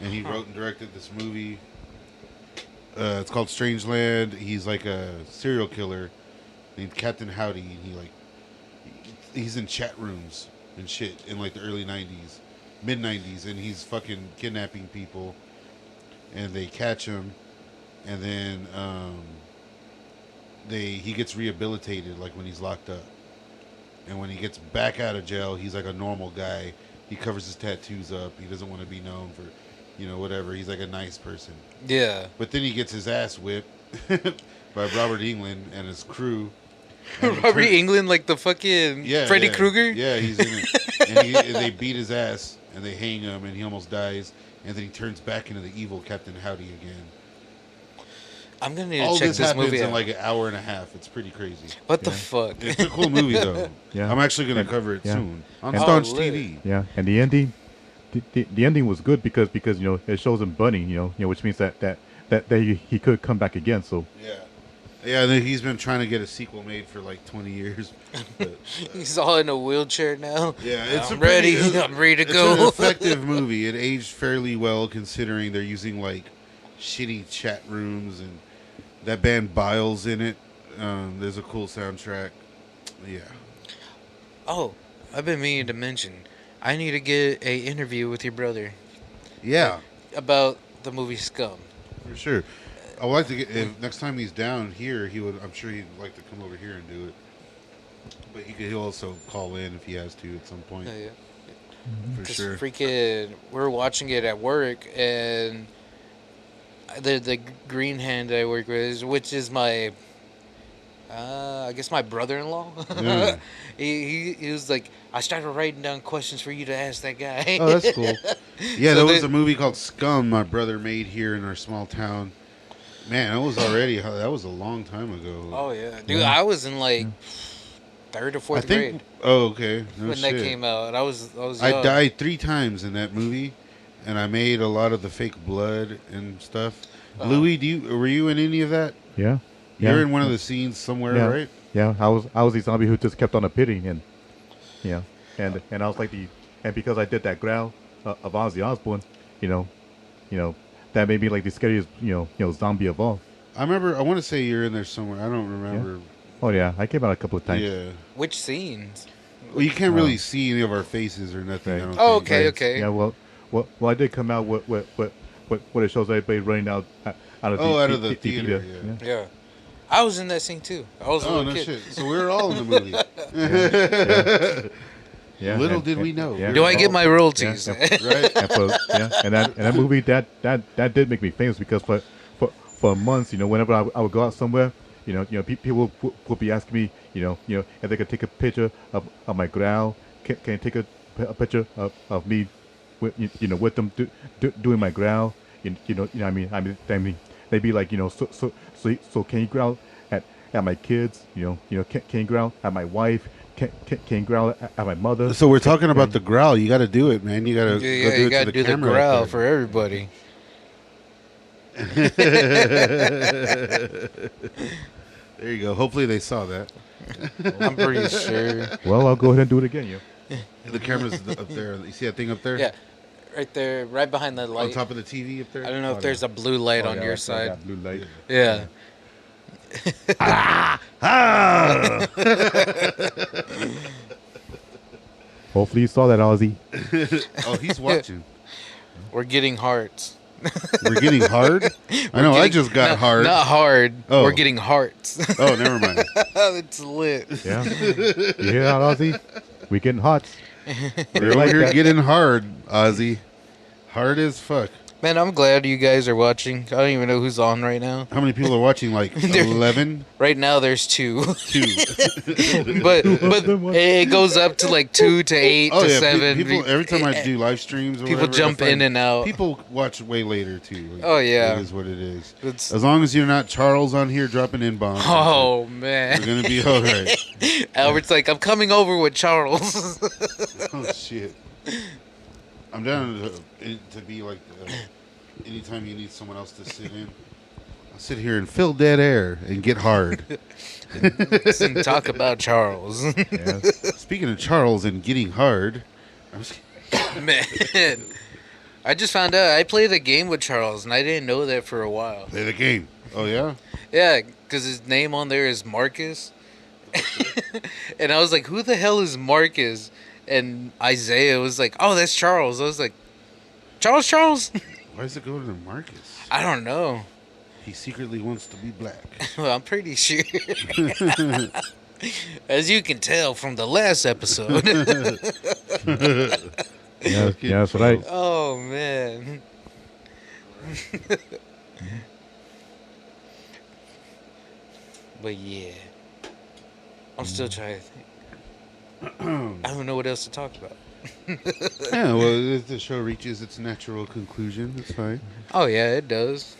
and he wrote and directed this movie. It's called Strangeland. He's like a serial killer named Captain Howdy, and he's in chat rooms and shit in like the early '90s, mid '90s, and he's fucking kidnapping people, and they catch him, and then he gets rehabilitated like when he's locked up, and when he gets back out of jail, he's like a normal guy. He covers his tattoos up. He doesn't want to be known for, whatever. He's like a nice person. Yeah. But then he gets his ass whipped by Robert Englund and his crew. And Robert Englund, like the fucking Freddy Krueger? Yeah, he's in it. And they beat his ass, and they hang him, and he almost dies. And then he turns back into the evil Captain Howdy again. I'm going to need All to check this this happens movie in out. like an hour and a half. It's pretty crazy. What the fuck? It's a cool movie, though. Yeah. I'm actually going to cover it soon on And- Staunch lit. TV. Yeah, and the ending, the ending was good because it shows him bunning, which means that he could come back again. So Yeah, then he's been trying to get a sequel made for like 20 years. But, He's all in a wheelchair now. yeah, it's I'm ready. I'm ready to It's go. an effective movie. It aged fairly well considering they're using like shitty chat rooms, and that band Biles in it. There's a cool soundtrack. Yeah. Oh, I've been meaning to mention. I need to get a interview with your brother Yeah, about the movie Scum. for sure. I would like to get, if next time he's down here, I'm sure he'd like to come over here and do it. But he'll also call in if he has to at some point. Oh, yeah. For Just sure. freaking, we're watching it at work, and the green hand I work with, which is my, I guess my brother-in-law. Yeah. he was like, I started writing down questions for you to ask that guy. Oh, that's cool. Yeah, So there was they- a movie called Scum my brother made here in our small town. Man, that was a long time ago. Oh yeah, dude, I was in like third or fourth grade Oh, okay. No when shit. that came out, and I was I young. died 3 times in that movie, and I made a lot of the fake blood and stuff. Louie, were you in any of that? yeah, You're in one of the scenes somewhere, yeah. right? Yeah, I was the zombie who just kept on pitting, and and I was like and because I did that growl of Ozzy Osbourne, that made me like the scariest zombie of all. I want to say you're in there somewhere. I don't remember. Oh yeah, I came out a couple of times. Yeah. Which scenes? Well, you can't really see any of our faces or nothing. Right. I don't Oh, think. okay, okay. Yeah, well, I did come out with what it shows everybody running out of Out of the theater, yeah. Yeah, I was in that scene too. I was a Oh, little no kid. shit. So we were all in the movie. Yeah, Little did we know. Yeah. Do I get my royalties? Yeah, Right? and that movie that did make me famous because for months, whenever I would go out somewhere, people would be asking me, if they could take a picture of my growl, can you take a picture of me, with them doing my growl, I mean, they'd be like, so can you growl at my kids, can you growl at my wife? Can you growl at my mother? So we're talking about the growl. You got to do it, man. You got to Yeah, go do you it gotta to do the camera growl up for everybody. There you go. Hopefully they saw that. I'm pretty sure. Well, I'll go ahead and do it again, The camera's up there. You see that thing up there? Yeah, right there, right behind the On light. top of the TV up there? I don't know if there's a blue light on your side. Blue light. Yeah. Hopefully you saw that, Ozzy. Oh, he's watching. We're getting hearts. We're getting hard? I know, I just got hard. Not hard. Oh. We're getting hearts. Oh, never mind. It's lit. Yeah. You hear that, Ozzy? We getting hot. We're over like here that. getting hard, Ozzy. Hard as fuck. Man, I'm glad you guys are watching. I don't even know who's on right now. How many people are watching? Like There- 11? Right now, there's 2. 2. but it goes up to like 2 to 8 Oh to yeah, 7. people. Every time I do live streams, or People whatever, jump I find in and out. People watch way later too. Like, Oh, yeah. it is what it is. It's- As long as you're not Charles on here dropping in bombs, Oh we're man, gonna be all right. Albert's like, I'm coming over with Charles. Oh shit! I'm down to be like anytime you need someone else to sit in. I'll sit here and fill dead air and get hard. And talk about Charles. Yeah. Speaking of Charles and getting hard, I'm just, Man, I just found out I play the game with Charles, and I didn't know that for a while. play the game. Oh yeah. Yeah, because his name on there is Marcus. And I was like, who the hell is Marcus? And Isaiah was like, oh, that's Charles. I was like, Charles? Why does it go to Marcus? I don't know. He secretly wants to be black. Well, I'm pretty sure. As you can tell from the last episode. Yeah, that's right. Oh, man. But yeah. I'm still trying to think. I don't know what else to talk about. Yeah, well, if the show reaches its natural conclusion, it's fine. Oh, yeah, it does.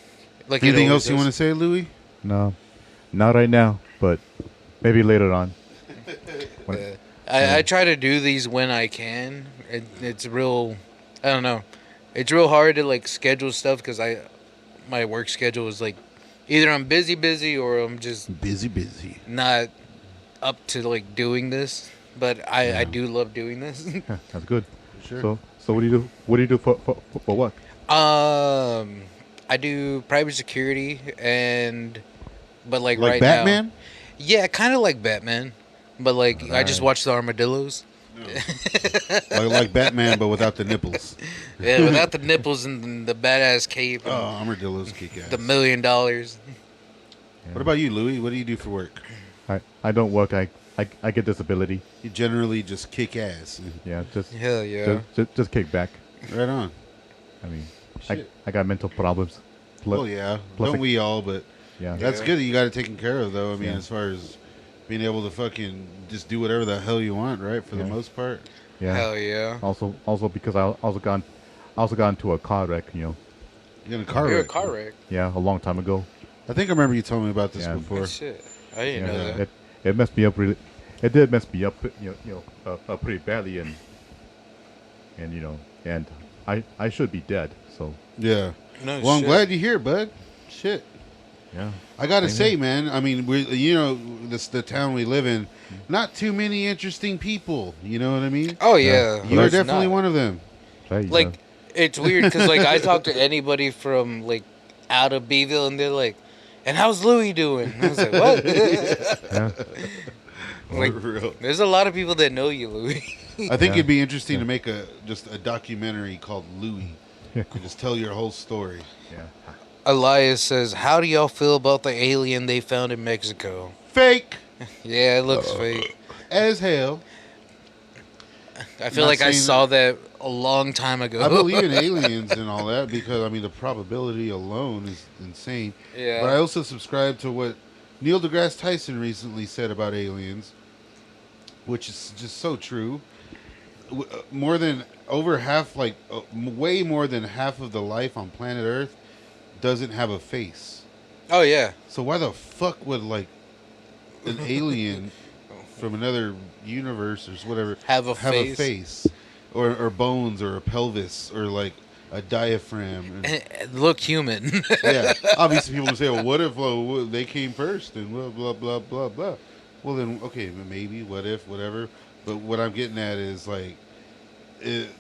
Like Anything else you want to say, Louie? No, not right now, but maybe later on. to... I try to do these when I can. It's real... I don't know. It's real hard to, like, schedule stuff because my work schedule is, like, either I'm busy or I'm just Busy. not up to, like, doing this. But I do love doing this. Yeah, that's good. Sure. So what do you do? What do you do for what? I do private security but like right Batman? now, yeah, kind of like Batman, but like I just watch the armadillos. like Batman, but without the nipples. Yeah, without the nipples and the badass cape, Oh, and armadillos kick ass. the $1 million. What about you, Louie? What do you do for work? I don't work. I get disability. You generally just kick ass. Yeah, Hell yeah. just kick back. Right on. I mean, Shit. I got mental problems. Well, yeah. plus Don't I- we all? But Yeah. that's good that you got it taken care of, though. I mean, Yeah. as far as being able to fucking just do whatever the hell you want, right? For the Yeah. most part. Yeah. Hell yeah. Also because I also got into a car wreck. You're in a car You're a wreck. car wreck. Yeah, a long time ago. I think I remember you told me about this Yeah. before. Good shit. I didn't know Yeah, that. it messed me up really. It did mess me up, pretty badly, and I should be dead. So Yeah. No Well, I'm shit. glad you're here, bud. Shit. yeah, I gotta Amen. say, man. I mean, this the town we live in. Not too many interesting people. You know what I mean? Oh yeah. You are There's definitely not. one of them. right, Like, it's weird because like I talk to anybody from like out of Beeville and they're like, "And how's Louie doing?" And I was like, "What?" yeah, Like, For real. there's a lot of people that know you, Louie. I think Yeah. it'd be interesting to make a documentary called Louie. And just tell your whole story. yeah. Elias says, "How do y'all feel about the alien they found in Mexico?" Fake Yeah, it looks fake. as hell. I feel not like I saying saw that a long time ago. I believe in aliens and all that because I mean the probability alone is insane. Yeah. But I also subscribe to what Neil deGrasse Tyson recently said about aliens, which is just so true. More than over half, way more than half of the life on planet Earth doesn't have a face. Oh yeah. So why the fuck would like an alien from another universe or whatever Have a face. or bones or a pelvis or like a diaphragm? Look human. Yeah, obviously people would say, well, what if they came first and blah blah blah blah blah. Well then, okay, maybe what if whatever. But what I'm getting at is like,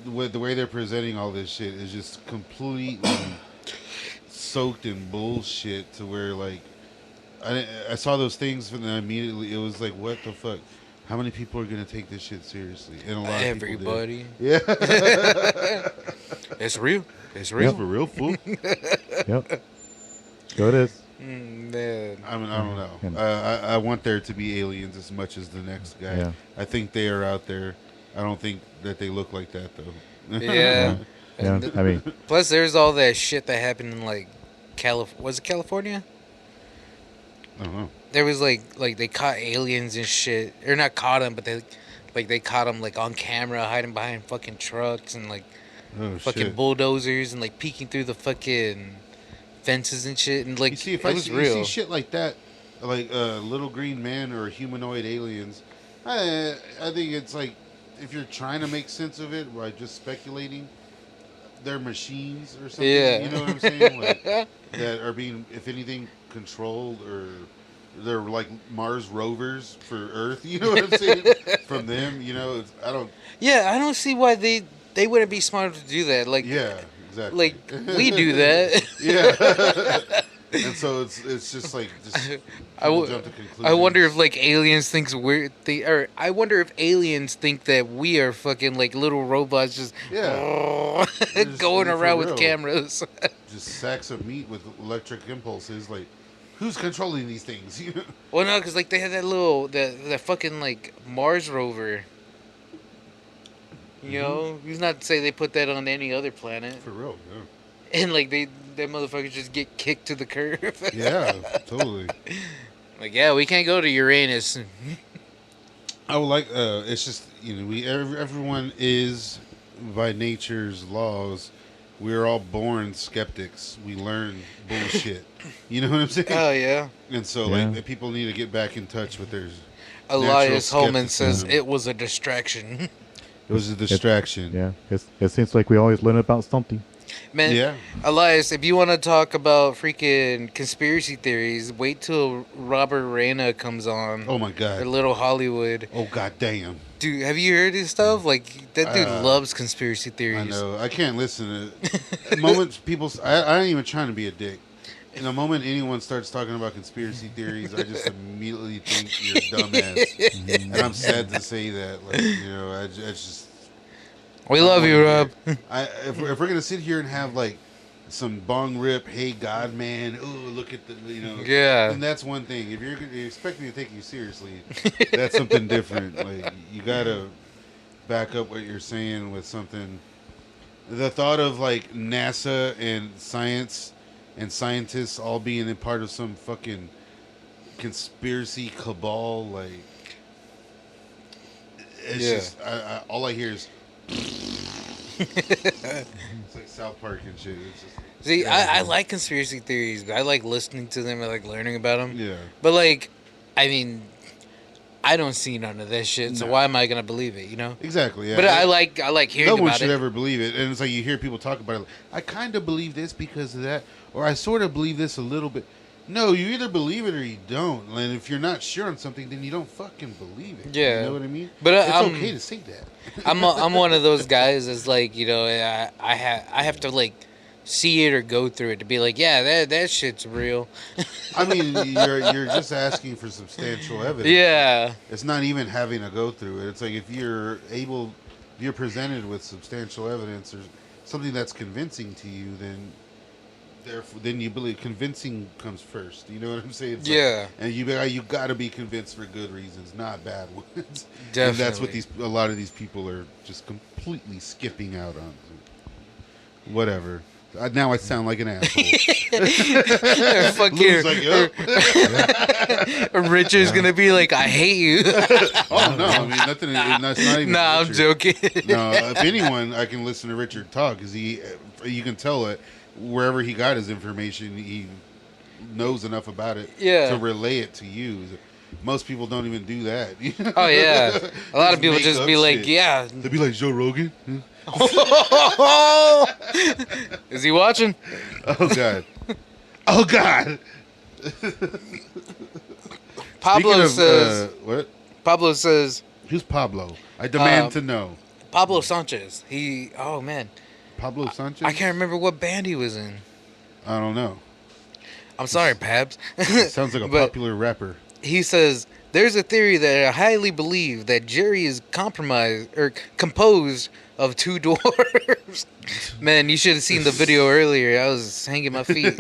with the way they're presenting all this shit is just completely soaked in bullshit. To where like, I saw those things and then immediately it was like, what the fuck? How many people are gonna take this shit seriously? And a lot of people Everybody. did. Yeah, It's real. It's it's real. for real, fool. Yep. So it is. Man. I mean, I don't know. I want there to be aliens as much as the next guy. Yeah. I think they are out there. I don't think that they look like that though. Yeah. Yeah, I mean, Plus, there's all that shit that happened in like was it California? I don't know. There was like they caught aliens and shit, or not caught them, but they caught them like on camera hiding behind fucking trucks and like fucking Shit. bulldozers and like peeking through the fucking fences and shit, and like You see, if it I was see, real. you see shit like that, like little green men or humanoid aliens, I think it's like if you're trying to make sense of it by just speculating, they're machines or something. Yeah. You know what I'm saying? Like, that are being, if anything, controlled, or they're like Mars rovers for Earth. You know what I'm saying? From them, you know, I don't. Yeah, I don't see why they wouldn't be smart to do that. Like, Yeah, exactly. like we do that. Yeah. And so it's just like people jump to conclusions. I wonder if like aliens thinks or I wonder if aliens think that we are fucking like little robots just Just going for around with real. cameras. Just sacks of meat with electric impulses. Like, who's controlling these things? You know? Well, no, because like they had that fucking like Mars rover. You know, he's not to say they put that on any other planet, For real, yeah. and like that motherfuckers just get kicked to the curb. Yeah, totally. Like, yeah, we can't go to Uranus. I would like. It's just, you know, everyone is by nature's laws. We're all born skeptics. We learn bullshit. You know what I'm saying? Oh yeah. And so, Yeah. like, people need to get back in touch with their. Elias natural Holman says skepticism. it was a distraction. It was a distraction. yeah, it seems like we always learn about something. Man, Yeah. Elias, if you want to talk about freaking conspiracy theories, wait till Robert Reyna comes on. Oh my Or god. Little Hollywood. Oh god damn. Dude, have you heard his stuff? Like, that dude loves conspiracy I theories. know. I can't listen to moments people. I ain't even trying to be a dick. In the moment anyone starts talking about conspiracy theories, I just immediately think you're a dumbass, and I'm sad to say that. Like, you know, I just. We love you, Rob. If we're gonna sit here and have like some bong rip, hey God man, oh look at the, you know, Yeah. and that's one thing. If you expect me to take you seriously, that's something different. Like, you gotta back up what you're saying with something. The thought of like NASA and science and scientists all being a part of some fucking conspiracy cabal, like, it's Yeah. just all I hear is. It's like South Park and shit. It's just, See, I like conspiracy theories. I like listening to them. I like learning about them. yeah. But, like, I mean, I don't see none of that shit, so No. why am I going to believe it, you know? Exactly. Yeah. But I like hearing No one about should it. ever believe it, and it's like you hear people talk about it. Like, I kind of believe this because of that, or I sort of believe this a little bit. No, you either believe it or you don't. And if you're not sure on something, then you don't fucking believe it. Yeah. You know what I mean? But, it's I'm- okay to say that. I'm one of those guys that's like, you know, I have to, like, see it or go through it to be like, yeah, that shit's real. I mean, you're just asking for substantial evidence. Yeah. It's not even having to go through it. It's like if you're presented with substantial evidence or something that's convincing to you, then you believe. Convincing comes first. You know what I'm saying? It's like- Yeah. and you got to be convinced for good reasons, not bad ones. Definitely. And that's what a lot of these people are just completely skipping out on. Whatever. Now I sound like an asshole. Fuck you. Lou's like, yup. Richard's gonna be like, I hate you. Oh no, I mean nothing. That's not even. Nah, I'm Richard. joking. No, if anyone, I can listen to Richard talk because you can tell it wherever he got his information, he knows enough about it Yeah. to relay it to you. Most people don't even do that. Oh yeah, a lot of people make just up be like, shit. yeah. They'd be like Joe Rogan. Is he watching? Oh god. Oh god. Pablo Speaking of, says. what? Pablo says. Who's Pablo? I demand to know. Pablo Sanchez. Oh man, Pablo Sanchez. I can't remember what band he was in. I don't know. I'm sorry, Pabs. Sounds like a But- popular rapper. He says there's a theory that I highly believe that Jerry is composed of two dwarves. Man, you should have seen the video earlier. I was hanging my feet.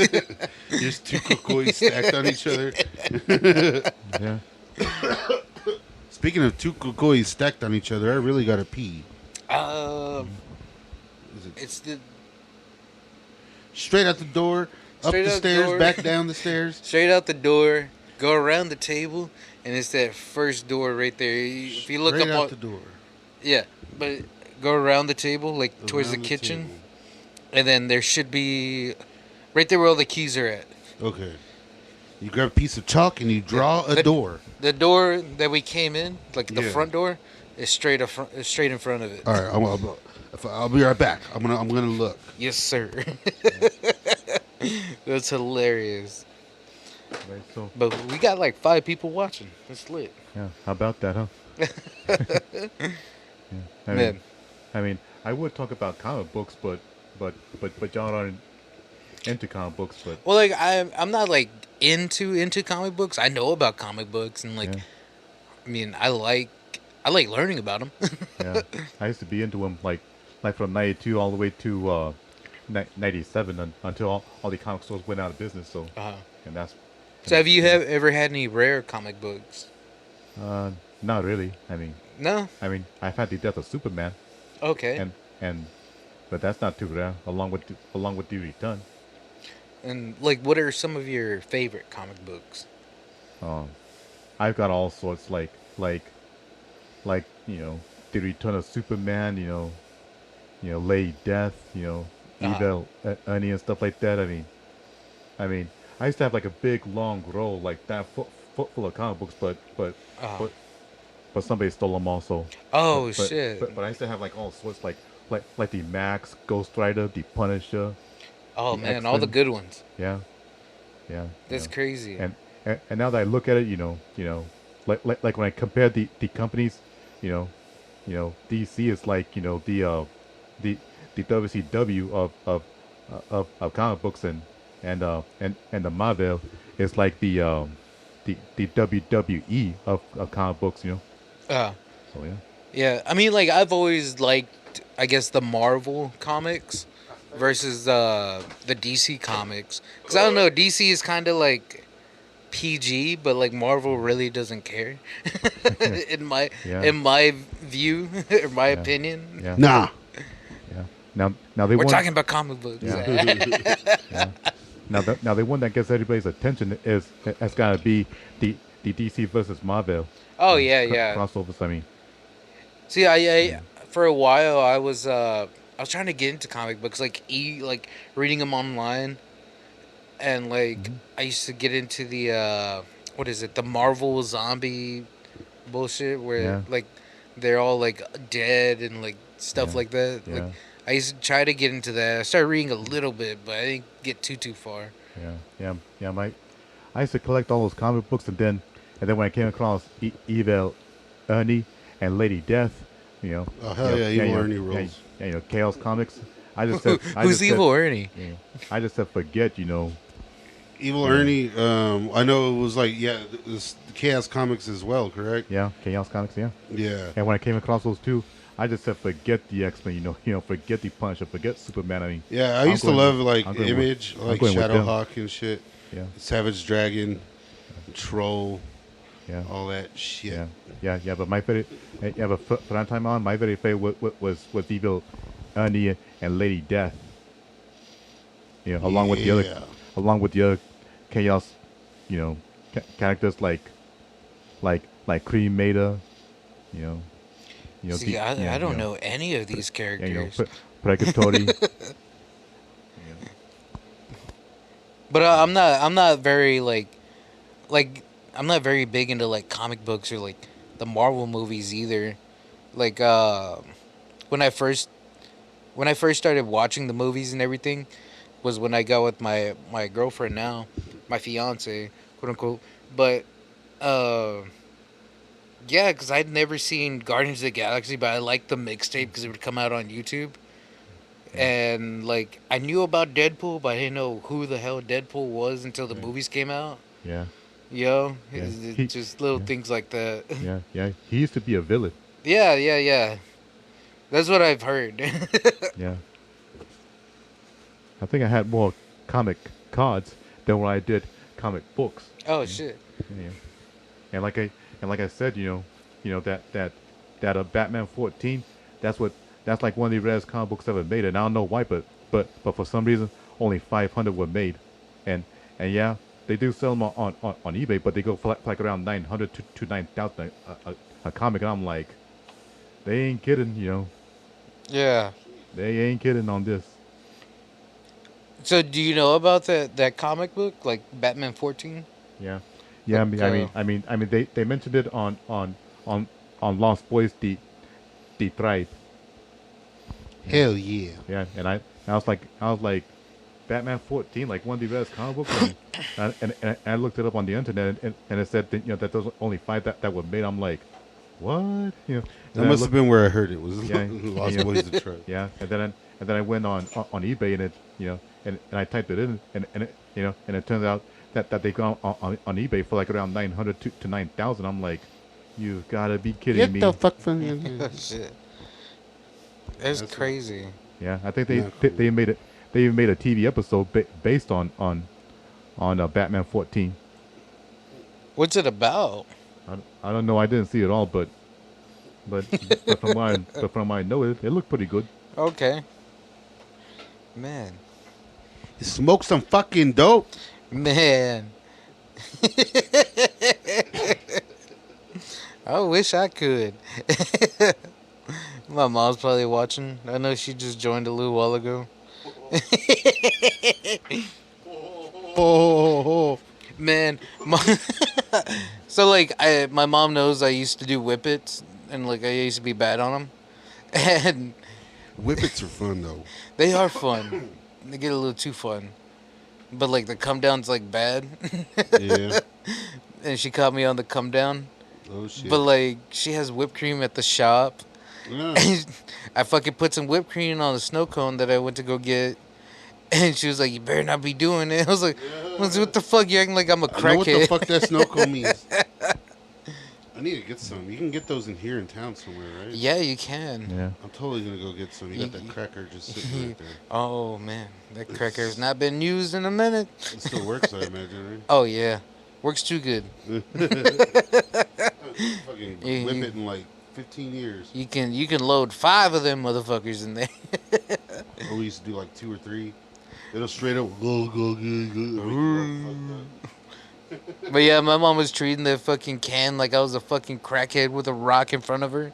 Just two kokois stacked on each other. Yeah. Speaking of two kokois stacked on each other, I really gotta pee. Um, Is It's the Straight out the door, up Straight the out the stairs, door. back down the stairs. straight out the door, go around the table, and it's that first door right there. If you look Straight up out on, the door. yeah, but go around the table, like towards the Around kitchen, table. and then there should be right there where all the keys are at. Okay. You grab a piece of chalk and you draw a The- door. The door that we came in, like the Yeah. front door, is straight in front of it. All right, I'll be right back. I'm gonna look. Yes, sir. That's hilarious. Right, so But we got like 5 people watching. That's lit. yeah, how about that, huh? Yeah. Man. I mean, I would talk about comic books, but y'all aren't into comic books, but Well, like I'm not like into comic books. I know about comic books and like yeah, I mean I like learning about them. yeah. I used to be into them like from '92 all the way to '97 until all the comic stores went out of business. So Uh-huh. and that's So have you ever had any rare comic books? not really. No. I've had the death of Superman, Okay. and but that's not too rare. Along with the return. And like, what are some of your favorite comic books? I've got all sorts like the return of Superman. Lady Death. Evil Ernie and stuff like that. I used to have like a big long roll like that full of comic books, but somebody stole them also. Oh But shit! But I used to have like all sorts like the Max, Ghost Rider, the Punisher. Oh the man, all the X-Men. good ones. Yeah. That's crazy. And now that I look at it, like when I compare the companies, DC is like the WCW of comic books, and the Marvel is like the WWE of comic books. Uh, So yeah. yeah, I mean, like I've always liked, I guess, the Marvel comics versus the DC comics, because I don't know, DC is kind of like PG, but like Marvel really doesn't care. in my Yeah. in my view, or my Yeah. opinion. Yeah. Nah. Yeah. Now they We're want. talking about comic books. Yeah. Yeah. Now the one that gets everybody's attention has got to be the DC versus Marvel. Oh yeah, yeah. Crossovers. See, I for a while I was trying to get into comic books, like reading them online, and like I used to get into the what is it, the Marvel zombie bullshit where Yeah. like they're all like dead and like stuff Yeah. like that. Yeah. Like I used to try to get into that. I started reading a little bit, but I didn't get too far. Yeah. I used to collect all those comic books, and then when I came across Evil Ernie and Lady Death, Oh hell yeah, Evil Ernie rules. Yeah, Chaos Comics. I just said, Who's Evil Ernie? I just said forget. Evil Ernie. I know it was like this Chaos Comics as well, correct? Yeah, Chaos Comics. Yeah. Yeah. And when I came across those two, I just said forget the X-Men. Forget the Punisher, forget Superman. Yeah, I I'm used to going love with- like I'm going Image, with- I'm like going with them. Shadowhawk and shit. Yeah. Savage Dragon, Troll, Yeah. all that shit. Yeah. But my favorite, but for that time on, my very favorite was Evil Ernie and Lady Death. Along with the other Chaos, characters like Cremator, See, I don't know any of these characters. Purgatory. But I'm not very like I'm not very big into like comic books or like the Marvel movies either. Like when I first started watching the movies and everything was when I got with my girlfriend now, my fiance, quote unquote. But yeah, because I'd never seen Guardians of the Galaxy, but I liked the mixtape because it would come out on YouTube. And like I knew about Deadpool, but I didn't know who the hell Deadpool was until the movies came out. Yeah. Yo, Yeah. it's just little things like that. Yeah. He used to be a villain. Yeah. That's what I've heard. Yeah. I think I had more comic cards than what I did comic books. Oh shit. Yeah. And like I said, that Batman 14, that's what that's like one of the rarest comic books ever made, and I don't know why, but for some reason only 500 were made, and yeah, they do sell them on eBay, but they go for like around 900 to 9,000 a comic, and I'm like, they ain't kidding, you know. Yeah. They ain't kidding on this. So do you know about that comic book, like Batman 14? Yeah. But, I mean, they mentioned it on Lost Boys the Tribe. Hell yeah. Yeah, and I was like, Batman 14, like one of the best comic books, and I looked it up on the internet, and it said that, you know, that there was only 5 that were made. I'm like, what? You know, That must have been where I heard it. Was Yeah, Lost yeah. Boys the Tribe. Yeah, and then I went on eBay, and it, you know, and I typed it in, and it, you know, and it turns out that they go on eBay for like around 900 to 9,000. I'm like, you gotta be kidding me. Get the fuck from here. Shit. That's crazy. Yeah, I think Yeah, they made it. They even made a TV episode based on Batman 14. What's it about? I don't know. I didn't see it all, but from what I know, it looked pretty good. Okay. Man. You smoke some fucking dope. Man. I wish I could. My mom's probably watching. I know she just joined a little while ago. Oh. Man, so like my mom knows I used to do whippets, and like I used to be bad on them, and Whippets are fun though. they are fun. They get a little too fun, but like the come down's like bad. Yeah. And she caught me on the come down, Oh shit. but like she has whipped cream at the shop. Yeah. I fucking put some whipped cream on the snow cone that I went to go get. And she was like, you better not be doing it. I was like, what the fuck? You acting like I'm a I know what the crackhead. fuck that snow cone means. I need to get some. You can get those in here in town somewhere, right? Yeah, you can. Yeah. I'm totally gonna go get some. You got that cracker just sitting right there. Oh, man. That cracker's not been used in a minute. It still works, I imagine, right? Oh, yeah. Works too good. Fucking You- whip you- it in like 15 years. You can load 5 of them motherfuckers in there. Or we used to do like 2 or 3. It'll straight up go. But yeah, my mom was treating the fucking can like I was a fucking crackhead with a rock in front of her.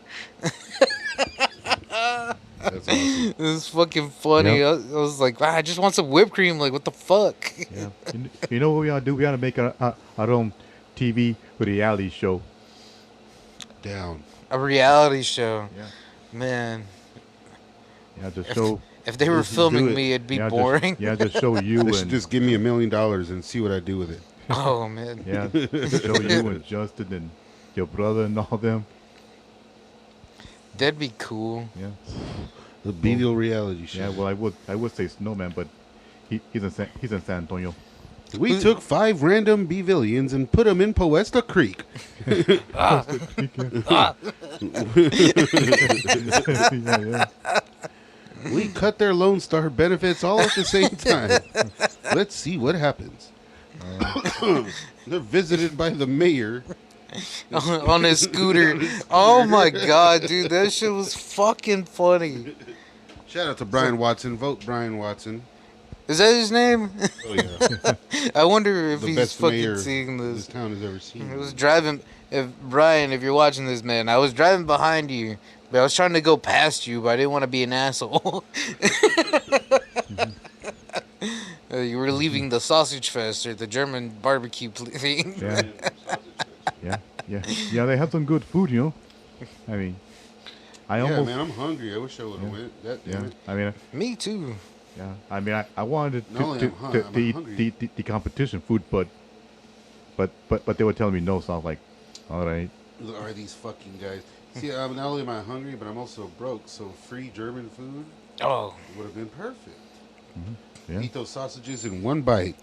That's awesome. It was fucking funny. Yep. I was like, I just want some whipped cream. Like, what the fuck? Yeah. You know what we ought to do? We ought to make our own TV reality show. Down. A reality show. Yeah. Man. Yeah, just show. If they were Just do filming it. me, it'd be Yeah, boring. just show you They should and just give me $1 million and see what I do with it. Oh, man. yeah, show you and Justin and your brother and all them. That'd be cool. Yeah. The Beatle reality show. Yeah. Well, I would say Snowman, but he's in San Antonio. We took 5 random Bevillians and put them in Poesta Creek. yeah. We cut their Lone Star benefits all at the same time. Let's see what happens. They're visited by the mayor. On his scooter. Oh, my God, dude. That shit was fucking funny. Shout out to Brian Watson. Vote Brian Watson. Is that his name? Oh yeah, I wonder if the he's best fucking mayor seeing this this. town has ever seen. I was driving. If Brian, if you're watching this, man, I was driving behind you, but I was trying to go past you, but I didn't want to be an asshole. You were leaving the sausage fest or the German barbecue thing. Yeah. They have some good food, you know. I mean, I Yeah, almost. man, I'm hungry. I wish I would have went. That Yeah. damn it. I mean, Me too. yeah. I mean, I wanted Not only I'm to eat hungry. the competition food, but they were telling me no, so I was like, all right. Are these fucking guys? See, not only am I hungry, but I'm also broke. So free German food Oh, would have been perfect. Yeah. Eat those sausages in one bite.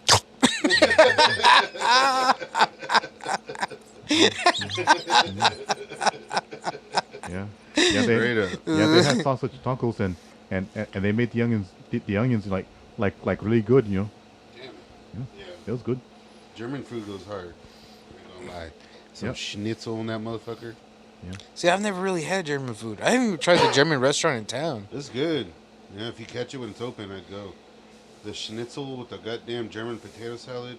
Yeah. Yeah. Straight up. They had sausage tacos and they made the onions like really good, you know. Damn it. Yeah. It was good. German food goes hard. I ain't gonna lie. Some Yep. schnitzel on that motherfucker. See, I've never really had German food. I haven't even tried the German restaurant in town. It's good. Yeah, if you catch it when it's open, I'd go. The schnitzel with the goddamn German potato salad.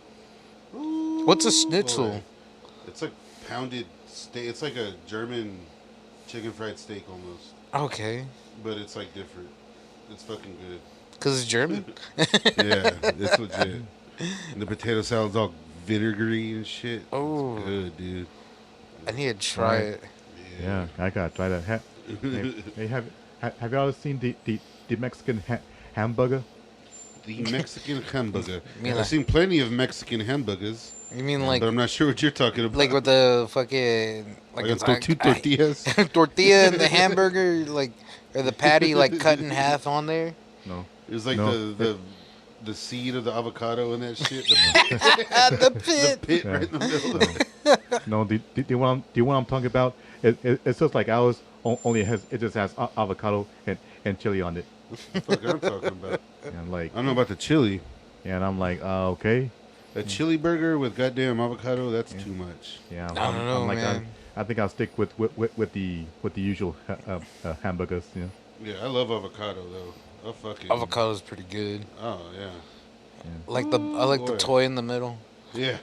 Ooh, What's a schnitzel? boy. It's like pounded steak. It's like a German chicken fried steak almost, Okay. but it's like different. It's fucking good. Because it's German? Yeah, it's legit. And the potato salad's all vinegary and shit. Oh. It's good, dude. I need to try it. Yeah, I gotta try that. Hey, have you ever seen the Mexican hamburger? The Mexican hamburger. mean I've like- seen plenty of Mexican hamburgers, You mean like but I'm not sure what you're talking about. like with the fucking like it's two tortillas. tortilla and the hamburger, like, or the patty like cut in half on there? No. It was like No. the seed of the avocado and that shit. The pit. The pit right in the middle. No, the one I'm talking about, it's just like ours. Only it just has avocado and chili on it. That's what I'm talking about. And like, I don't know about the chili. and I'm like, okay, A chili burger with goddamn avocado, that's too much. yeah. I don't know, man. I think I'll stick with the usual hamburgers. You know. Yeah, I love avocado though. I fucking Avocado's pretty good. Oh yeah. I like the boy. toy in the middle. Yeah.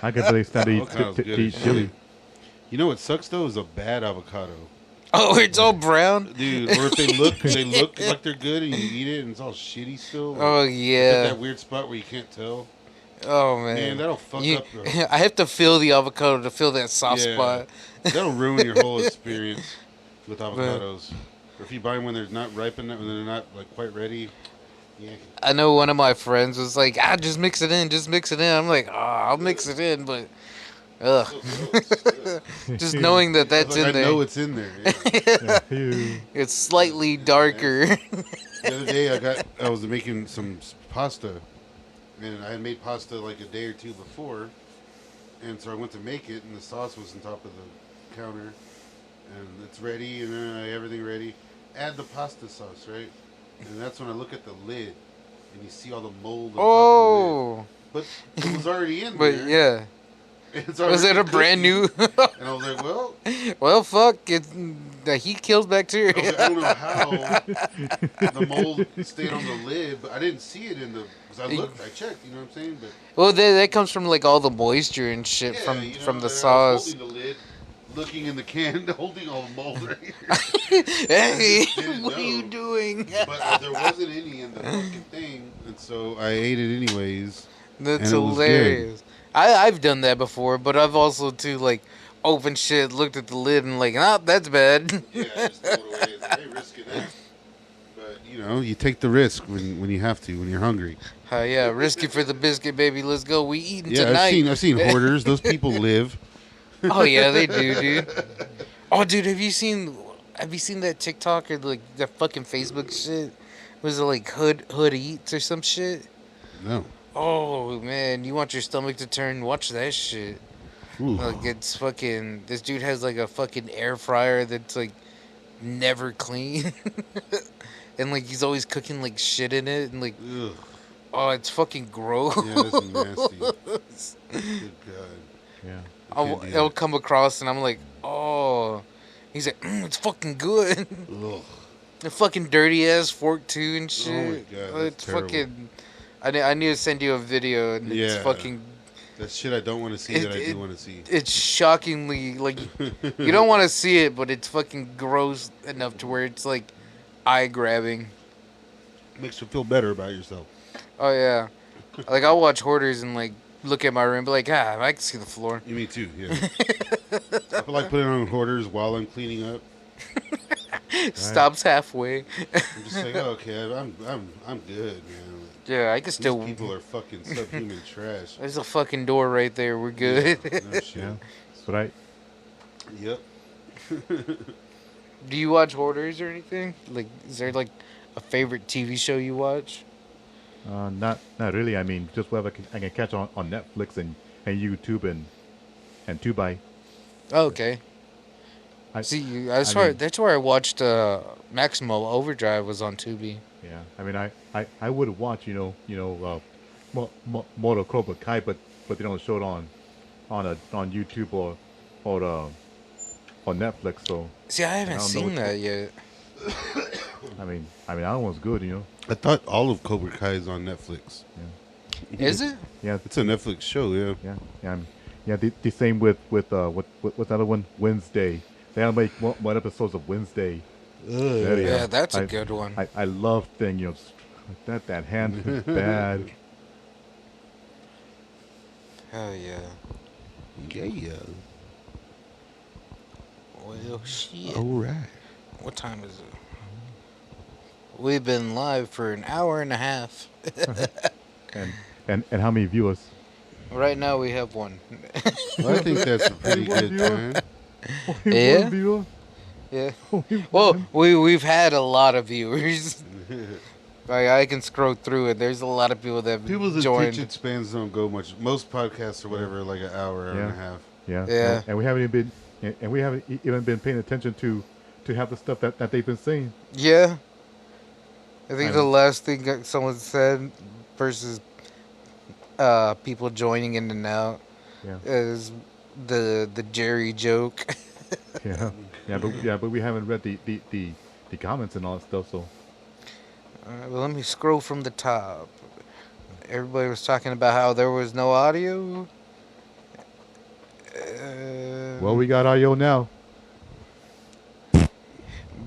I can really stand Avocado's to good eat as chili. shit. You know what sucks though is a bad avocado. Oh, it's all brown. Dude, or if they look like they're good and you eat it and it's all shitty still. Like, Oh it's at yeah. that weird spot where you can't tell. Oh man. Man, that'll fuck You- up. I have to feel the avocado to feel that soft Yeah. spot. That'll ruin your whole experience with avocados. Or if you buy them when they're not ripened, when they're not like quite ready. Yeah. I know one of my friends was like, just mix it in, just mix it in. I'm like, I'll mix it in, but ugh. Just knowing that that's Like, in I there. know it's in there. Yeah. Ew. It's slightly darker. The other day I was making some pasta, and I had made pasta like a day or two before, and so I went to make it, and the sauce was on top of the counter, and it's ready, and then I everything ready. Add the pasta sauce, right? And that's when I look at the lid, and you see all the mold on top Oh, of the lid. But it was already in but there. yeah. It's Was already it a brand new? cooking. And I was like, well, Well, fuck. The heat kills bacteria. I don't know how the mold stayed on the lid, but I didn't see it in the. Because I looked, I checked, you know what I'm saying? But Well, that comes from like all the moisture and shit yeah, from you know, from the I was sauce. holding the lid, looking in the can, holding all the mold right here. Hey, Didn't what are you know. doing? But there wasn't any in the fucking thing, and so I ate it anyways. That's and it was hilarious. I've done that before, but I've also too like opened shit, looked at the lid, and like, that's bad. Yeah, I just throw it away. It's like, hey, risk it. But you know, you take the risk when you have to, when you're hungry. Yeah, risky for the biscuit, baby. Let's go. We eating Yeah, tonight. I've seen hoarders. Those people live. Oh yeah, they do, dude. Oh, dude, have you seen that TikTok or like that fucking Facebook shit? Was it like Hood Eats or some shit? No. Oh man, you want your stomach to turn? Watch that shit. Ooh. Like it's fucking. This dude has like a fucking air fryer that's like never clean, and like he's always cooking like shit in it, and like Ugh. oh, it's fucking gross. Yeah, that's nasty. Good God. Yeah. It'll come across, and I'm like, oh. He's like, it's fucking good. Ugh. The fucking dirty ass fork too and shit. God, Oh, that's it's terrible. fucking. I need to send you a video, and it's Yeah. fucking. That's shit I don't want to see that I do want to see. It's shockingly like you don't want to see it, but it's fucking gross enough to where it's like eye grabbing. Makes you feel better about yourself. Oh yeah, like I'll watch Hoarders and like look at my room, be like, I can see the floor. Me too. Yeah. I feel like putting on hoarders while I'm cleaning up. Stops halfway. I'm just like, oh, okay, I'm good, man. Yeah, I can These still. people are fucking subhuman trash. There's a fucking door right there. We're good. No shit. Yeah. That's right. Yep. Do you watch Hoarders or anything? Like, is there like a favorite TV show you watch? Not really. I mean, just whatever I can catch on Netflix and YouTube and Tubi. Oh, okay. I See, that's I where mean- that's where I watched Maximum Overdrive was on Tubi. Yeah. I mean, I would watch Mortal Kombat Kai, but they don't show it on YouTube or on Netflix. So See, I haven't don't know seen which that one. yet. I mean that one's good. I thought all of Cobra Kai is on Netflix. Is it? Yeah, It's a Netflix show, yeah. yeah. The same with what's the other one? Wednesday. They have like one episodes of Wednesday. Yeah, that's a I- good one. I love thing. That hand is bad. Hell yeah. Yeah. Well, shit. All right. What time is it? We've been live for an hour and a half. And how many viewers? Right now we have one. Well, I think that's a pretty good time. Yeah? One viewer? Yeah. Only Well, one? we've had a lot of viewers. Like I can scroll through it. There's a lot of people that have People's joined. attention spans don't go much. Most podcasts or whatever, are like an hour and a half. Yeah. Yeah. And we haven't even been paying attention to have the stuff that they've been saying. Yeah. I think I the know. last thing that someone said versus people joining in and out Yeah. is the Jerry joke. But we haven't read the comments and all that stuff. So Well, let me scroll from the top. Everybody was talking about how there was no audio. well, we got audio now.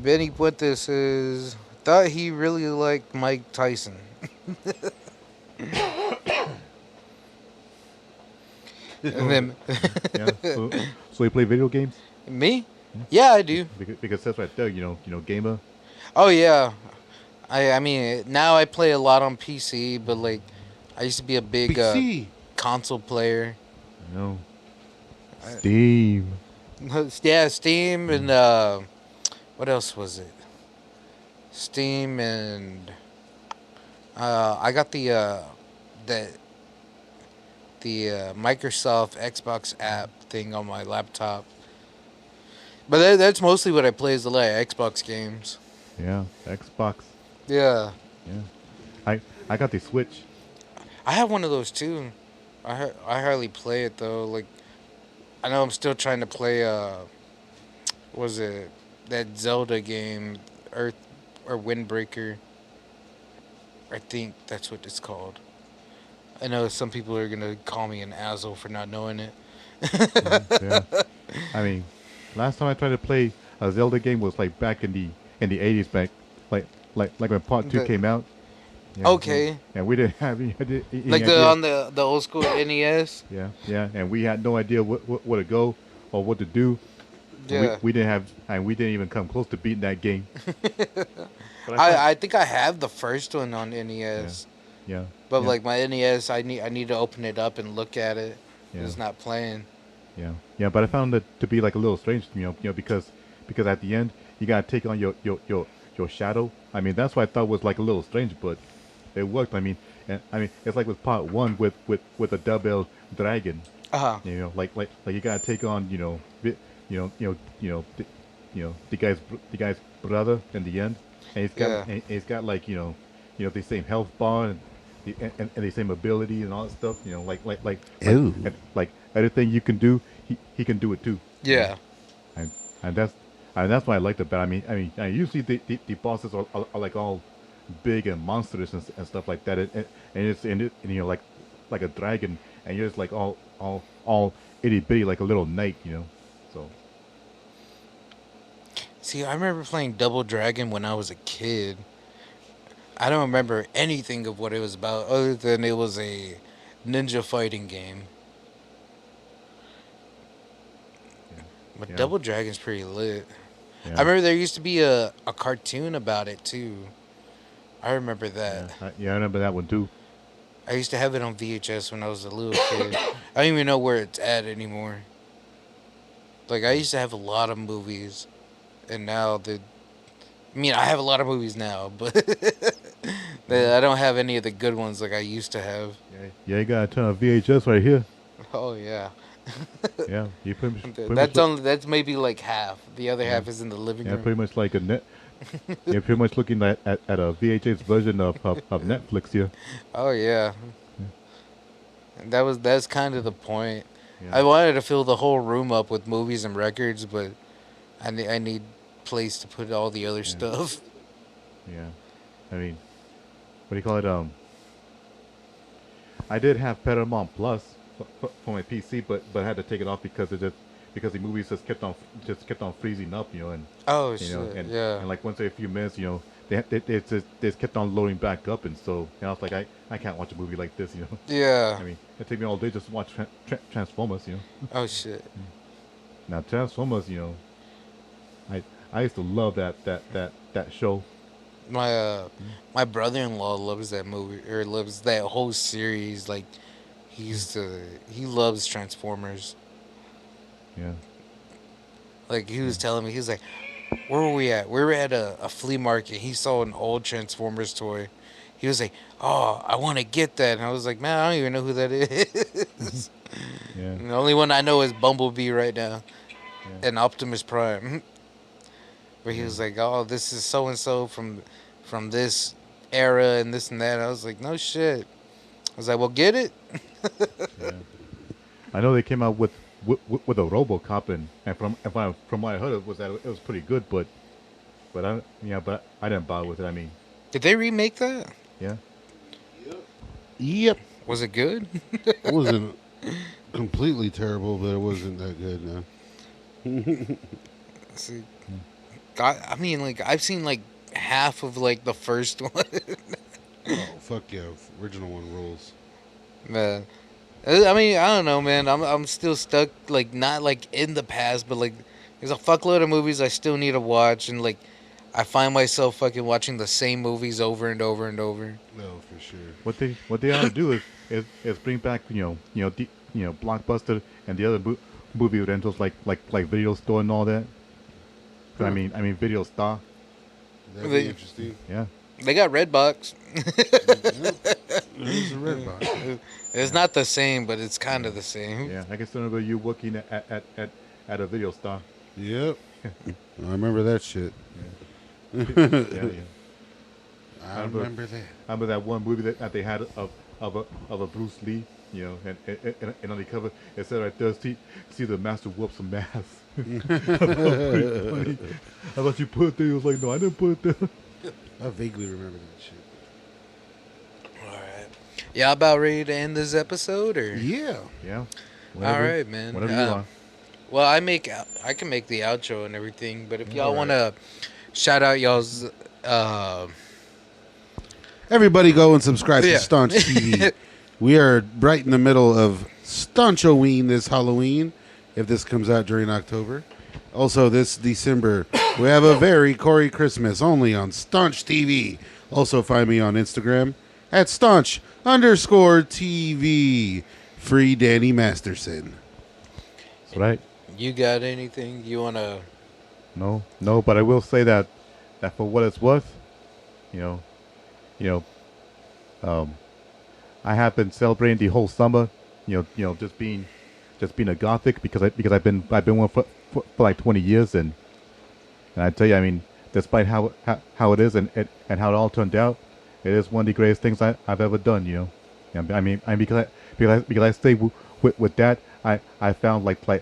Benny put this is thought he really liked Mike Tyson. And then Yeah. So we play video games me? Yeah, I do. because that's right there. Gamer. Oh yeah. I mean now I play a lot on PC, but like I used to be a big PC. console player. Steam. Yeah, Steam and what else was it? Steam and I got the Microsoft Xbox app thing on my laptop. But that's mostly what I play is a lot of Xbox games. Yeah. Xbox. Yeah. Yeah. I got the Switch. I have one of those too. I hardly play it though. Like, I know I'm still trying to play. Was it that Zelda game, Earth or Windbreaker? I think that's what it's called. I know some people are gonna call me an asshole for not knowing it. Yeah. I mean, last time I tried to play a Zelda game was like back in the 80s, back like when Part 2 came out. Yeah, Okay. And we didn't have any Like idea. on the old school NES. Yeah, and we had no idea where to go or what to do. Yeah. We didn't even come close to beating that game. But I think I have the first one on NES. yeah. But yeah, like my NES, I need to open it up and look at it. Yeah. It's not playing. yeah, but I found it to be like a little strange, because at the end you gotta take on your shadow. I mean, that's what I thought was like a little strange, but it worked. I mean, it's like with Part 1 with a double dragon. Like you gotta take on the guy's brother in the end, and he's got like the same health bar and the same ability and all that stuff. Like everything you can do, he can do it too. Yeah. And that's what I liked about it. I mean, usually the bosses are like all big and monstrous and stuff like that, and like a dragon, and you're just like all itty bitty like a little knight, So See, I remember playing Double Dragon when I was a kid. I don't remember anything of what it was about other than it was a ninja fighting game. But Yeah. Double Dragon's pretty lit. yeah. I remember there used to be a cartoon about it too. I remember that. I remember that one too. I used to have it on VHS when I was a little kid. I don't even know where it's at anymore. Like, I used to have a lot of movies, and now I have a lot of movies now, but I don't have any of the good ones like I used to have. Yeah, you got a ton of VHS right here. Oh yeah. Yeah, you That's maybe like half. The other half is in the living room. pretty much like you're pretty much looking at a VHS version of Netflix here. Oh yeah. That's kind of the point. Yeah. I wanted to fill the whole room up with movies and records, but I need place to put all the other stuff. Yeah. I mean, what do you call it? I did have Paramount Plus for my PC, but I had to take it off because because the movies just kept on freezing up, and Oh you know, shit! Yeah. and like once every few minutes, they just kept on loading back up, and so I was like, I can't watch a movie like this. Yeah. I mean, it took me all day just to watch Transformers. Oh shit! Now Transformers, I used to love that show. My brother-in-law loves that movie or loves that whole series. Like he loves Transformers. Yeah. Like he was telling me, he was like, "Where were we at? We were at a flea market. He saw an old Transformers toy. He was like, oh, I want to get that." And I was like, man, I don't even know who that is. Yeah. The only one I know is Bumblebee right now, Yeah. and Optimus Prime. But he was like, oh, this is so and so from this era and this and that. I was like, no shit. I was like, well, get it. Yeah. I know they came out with a RoboCop, and from what I heard, it was pretty good, but I didn't bother with it. I mean, Did they remake that? yeah. Yep. Was it good? It wasn't completely terrible, but it wasn't that good. No. See, I mean, like I've seen like half of like the first one. Oh fuck yeah! Original one rules. Man, I mean, I don't know, man. I'm still stuck, like not like in the past, but like there's a fuckload of movies I still need to watch, and like I find myself fucking watching the same movies over and over and over. No, for sure. What they ought to do is bring back Blockbuster and the other movie rentals like Video Store and all that. I mean Video Star. That'd be interesting. Yeah. They got Redbox. There's a red box. It's not the same, but it's kind of the same. Yeah. I can still remember you working at a Video Star. Yep. I remember that shit. Yeah. I remember that. I remember that one movie that they had of a Bruce Lee, and on the cover it said right there, see the master whoop some ass. I thought you put it there. He was like, no, I didn't put it there. I vaguely remember that shit. All right. Y'all about ready to end this episode, or? Yeah. Yeah. All right, man. Whatever you want. Well, I can make the outro and everything, but if y'all want to shout out y'all's Everybody go and subscribe to Staunch TV. We are right in the middle of Staunchoween this Halloween, if this comes out during October. Also, this December, we have a very Corey Christmas only on Staunch TV. Also, find me on Instagram at Staunch_TV. Free Danny Masterson. That's right. You got anything you want to? No, but I will say that for what it's worth, I have been celebrating the whole summer, just being a Gothic because I've been one for like 20 years, and I tell you, I mean, despite how it is and how it all turned out, it is one of the greatest things I've ever done. I mean, because I stay with that, I found like the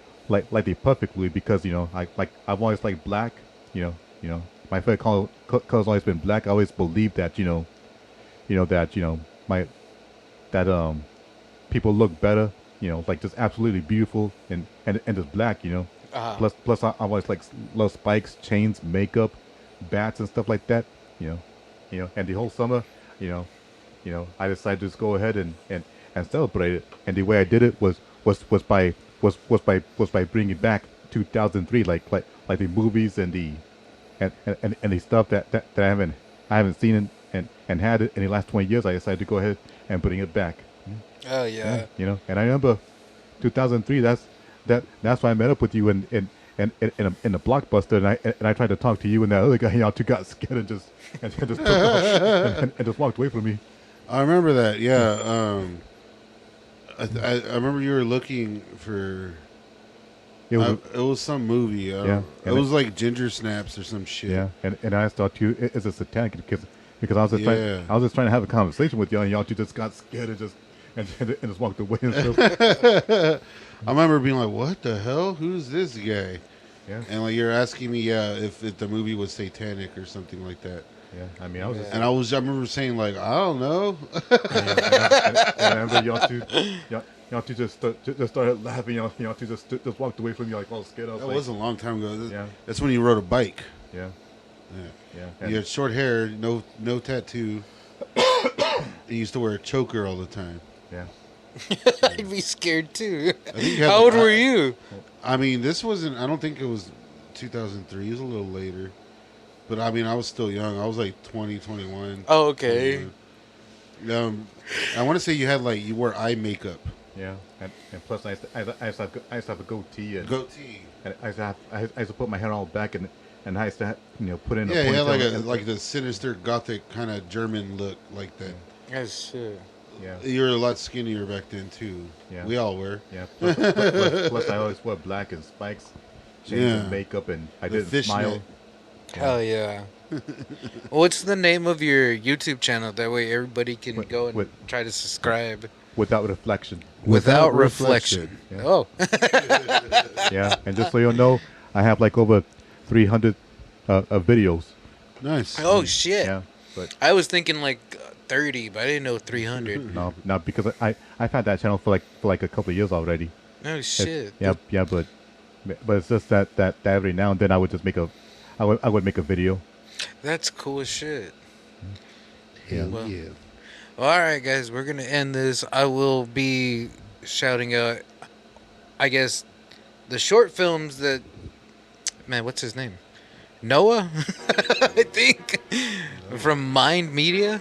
perfect Louie, because I've always liked black. My favorite color's always been black. I always believed that that people look better, like just absolutely beautiful and just black. Plus I always love spikes, chains, makeup, bats and stuff like that. And the whole summer, I decided to just go ahead and celebrate it. And the way I did it was by bringing back 2003, like the movies and the stuff that I haven't seen and had it in the last 20 years. I decided to go ahead and bring it back. Oh yeah. And I remember 2003. That's why I met up with you in a Blockbuster, and I tried to talk to you and that other guy. Y'all two got scared and just took off and just walked away from me. I remember that. Yeah. I remember you were looking for. It was some movie. It was like Ginger Snaps or some shit. Yeah, and I thought you is a satanic because I was just trying to have a conversation with y'all, and y'all two just got scared and and just walked away and stuff. I remember being like, "What the hell? Who's this guy?" Yeah. And like you're asking me, if the movie was satanic or something like that. Yeah, I mean, I was just, And I remember saying like, I don't know. and I remember y'all two just started laughing. Y'all two just walked away from me like all scared. I was That like, was a long time ago. Yeah. That's when you rode a bike. yeah, You had short hair, no tattoo. You used to wear a choker all the time. yeah. I'd be scared too. I think you had How old were you? I mean, this wasn't. I don't think it was 2003. It was a little later. But I mean, I was still young. I was like 20, 21. Oh, okay. I want to say you had like you wore eye makeup. Yeah, and plus I used to have a goatee and Goatee. and I used to put my hair all back and I used to put in Yeah, a he had ponytail. like the sinister gothic kind of German look like that. Yes, shit. Yeah, You were a lot skinnier back then too. Yeah. We all were. yeah. Plus I always wore black and spikes, chains Yeah. and makeup, and I The didn't smile. fishnet. Hell yeah. What's the name of your YouTube channel? That way everybody can go and try to subscribe. Without reflection. Without reflection. Yeah. Oh. Yeah, and just so you know, I have like over 300 videos. Nice. Oh, shit. Yeah, but I was thinking like 30, but I didn't know 300. no, because I've had that channel for like a couple of years already. Oh, shit. Yeah, but it's just that every now and then I would just I would make a video. That's cool as shit. Hell Well, yeah. All right, guys, we're going to end this. I will be shouting out, I guess, the short films that, man, what's his name? Noah, I think, from Mind Media.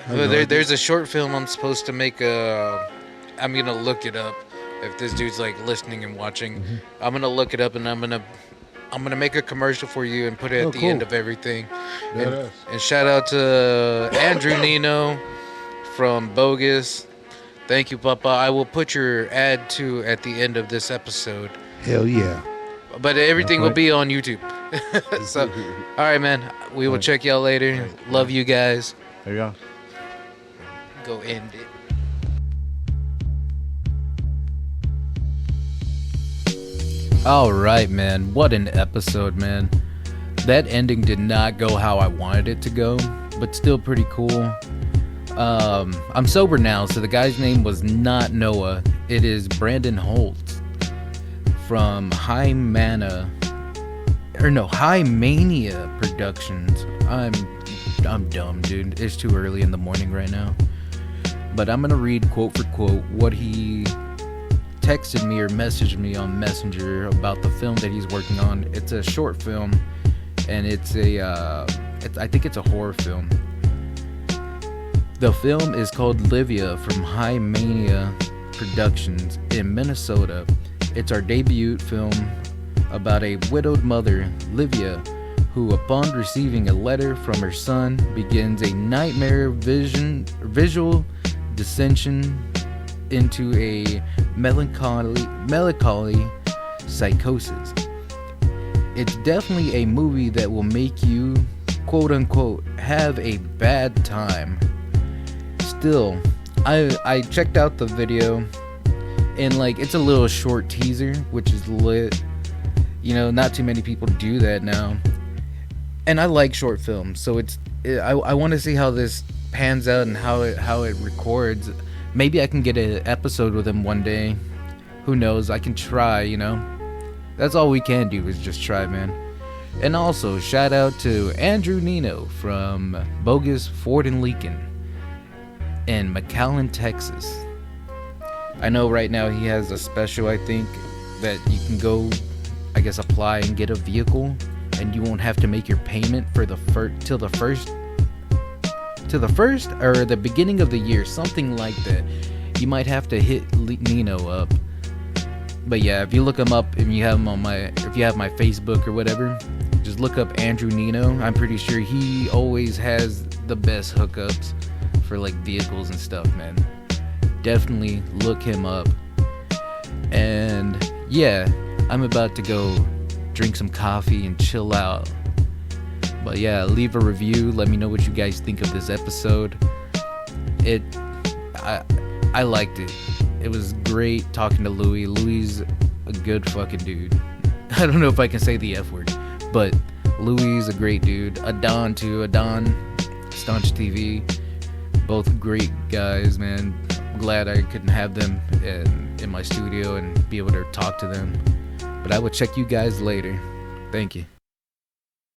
Well, there's a short film I'm supposed to make. I'm going to look it up. If this dude's like listening and watching, I'm going to look it up and I'm gonna make a commercial for you and put it at the end of everything. And shout out to Andrew Nino from Bogus. Thank you, Papa. I will put your ad at the end of this episode. Hell yeah. But everything will be on YouTube. So, all right, man. We will check y'all later. Love you guys. There you go. Go end it. All right, man. What an episode, man. That ending did not go how I wanted it to go, but still pretty cool. I'm sober now, so the guy's name was not Noah. It is Brandon Holt from High Mania Productions. I'm dumb, dude. It's too early in the morning right now. But I'm gonna read quote for quote what he texted me or messaged me on Messenger about the film that he's working on. It's a short film, and I think it's a horror film. The film is called Livia from High Mania Productions in Minnesota. It's our debut film about a widowed mother, Livia, who upon receiving a letter from her son begins a nightmare visual descension into a melancholy psychosis. It's definitely a movie that will make you, quote unquote, have a bad time. Still, I checked out the video, and like it's a little short teaser, which is lit. You know, not too many people do that now. And I like short films, so I want to see how this pans out and how it records. Maybe I can get an episode with him one day. Who knows? I can try, you know. That's all we can do is just try, man. And also, shout out to Andrew Nino from Bogus Ford and Leakin in McAllen, Texas. I know right now he has a special, I think, that you can go, I guess, apply and get a vehicle, and you won't have to make your payment for till the first or the beginning of the year, something like that. You might have to hit Nino up. But yeah, if you look him up and you have him if you have my Facebook or whatever, just look up Andrew Nino. I'm pretty sure he always has the best hookups for like vehicles and stuff, man. Definitely look him up. And yeah, I'm about to go drink some coffee and chill out. But yeah, leave a review. Let me know what you guys think of this episode. I liked it. It was great talking to Louie. Louie's a good fucking dude. I don't know if I can say the F word, but Louie's a great dude. Adon too. Adon, Staunch TV, both great guys, man. I'm glad I couldn't have them in my studio and be able to talk to them. But I will check you guys later. Thank you.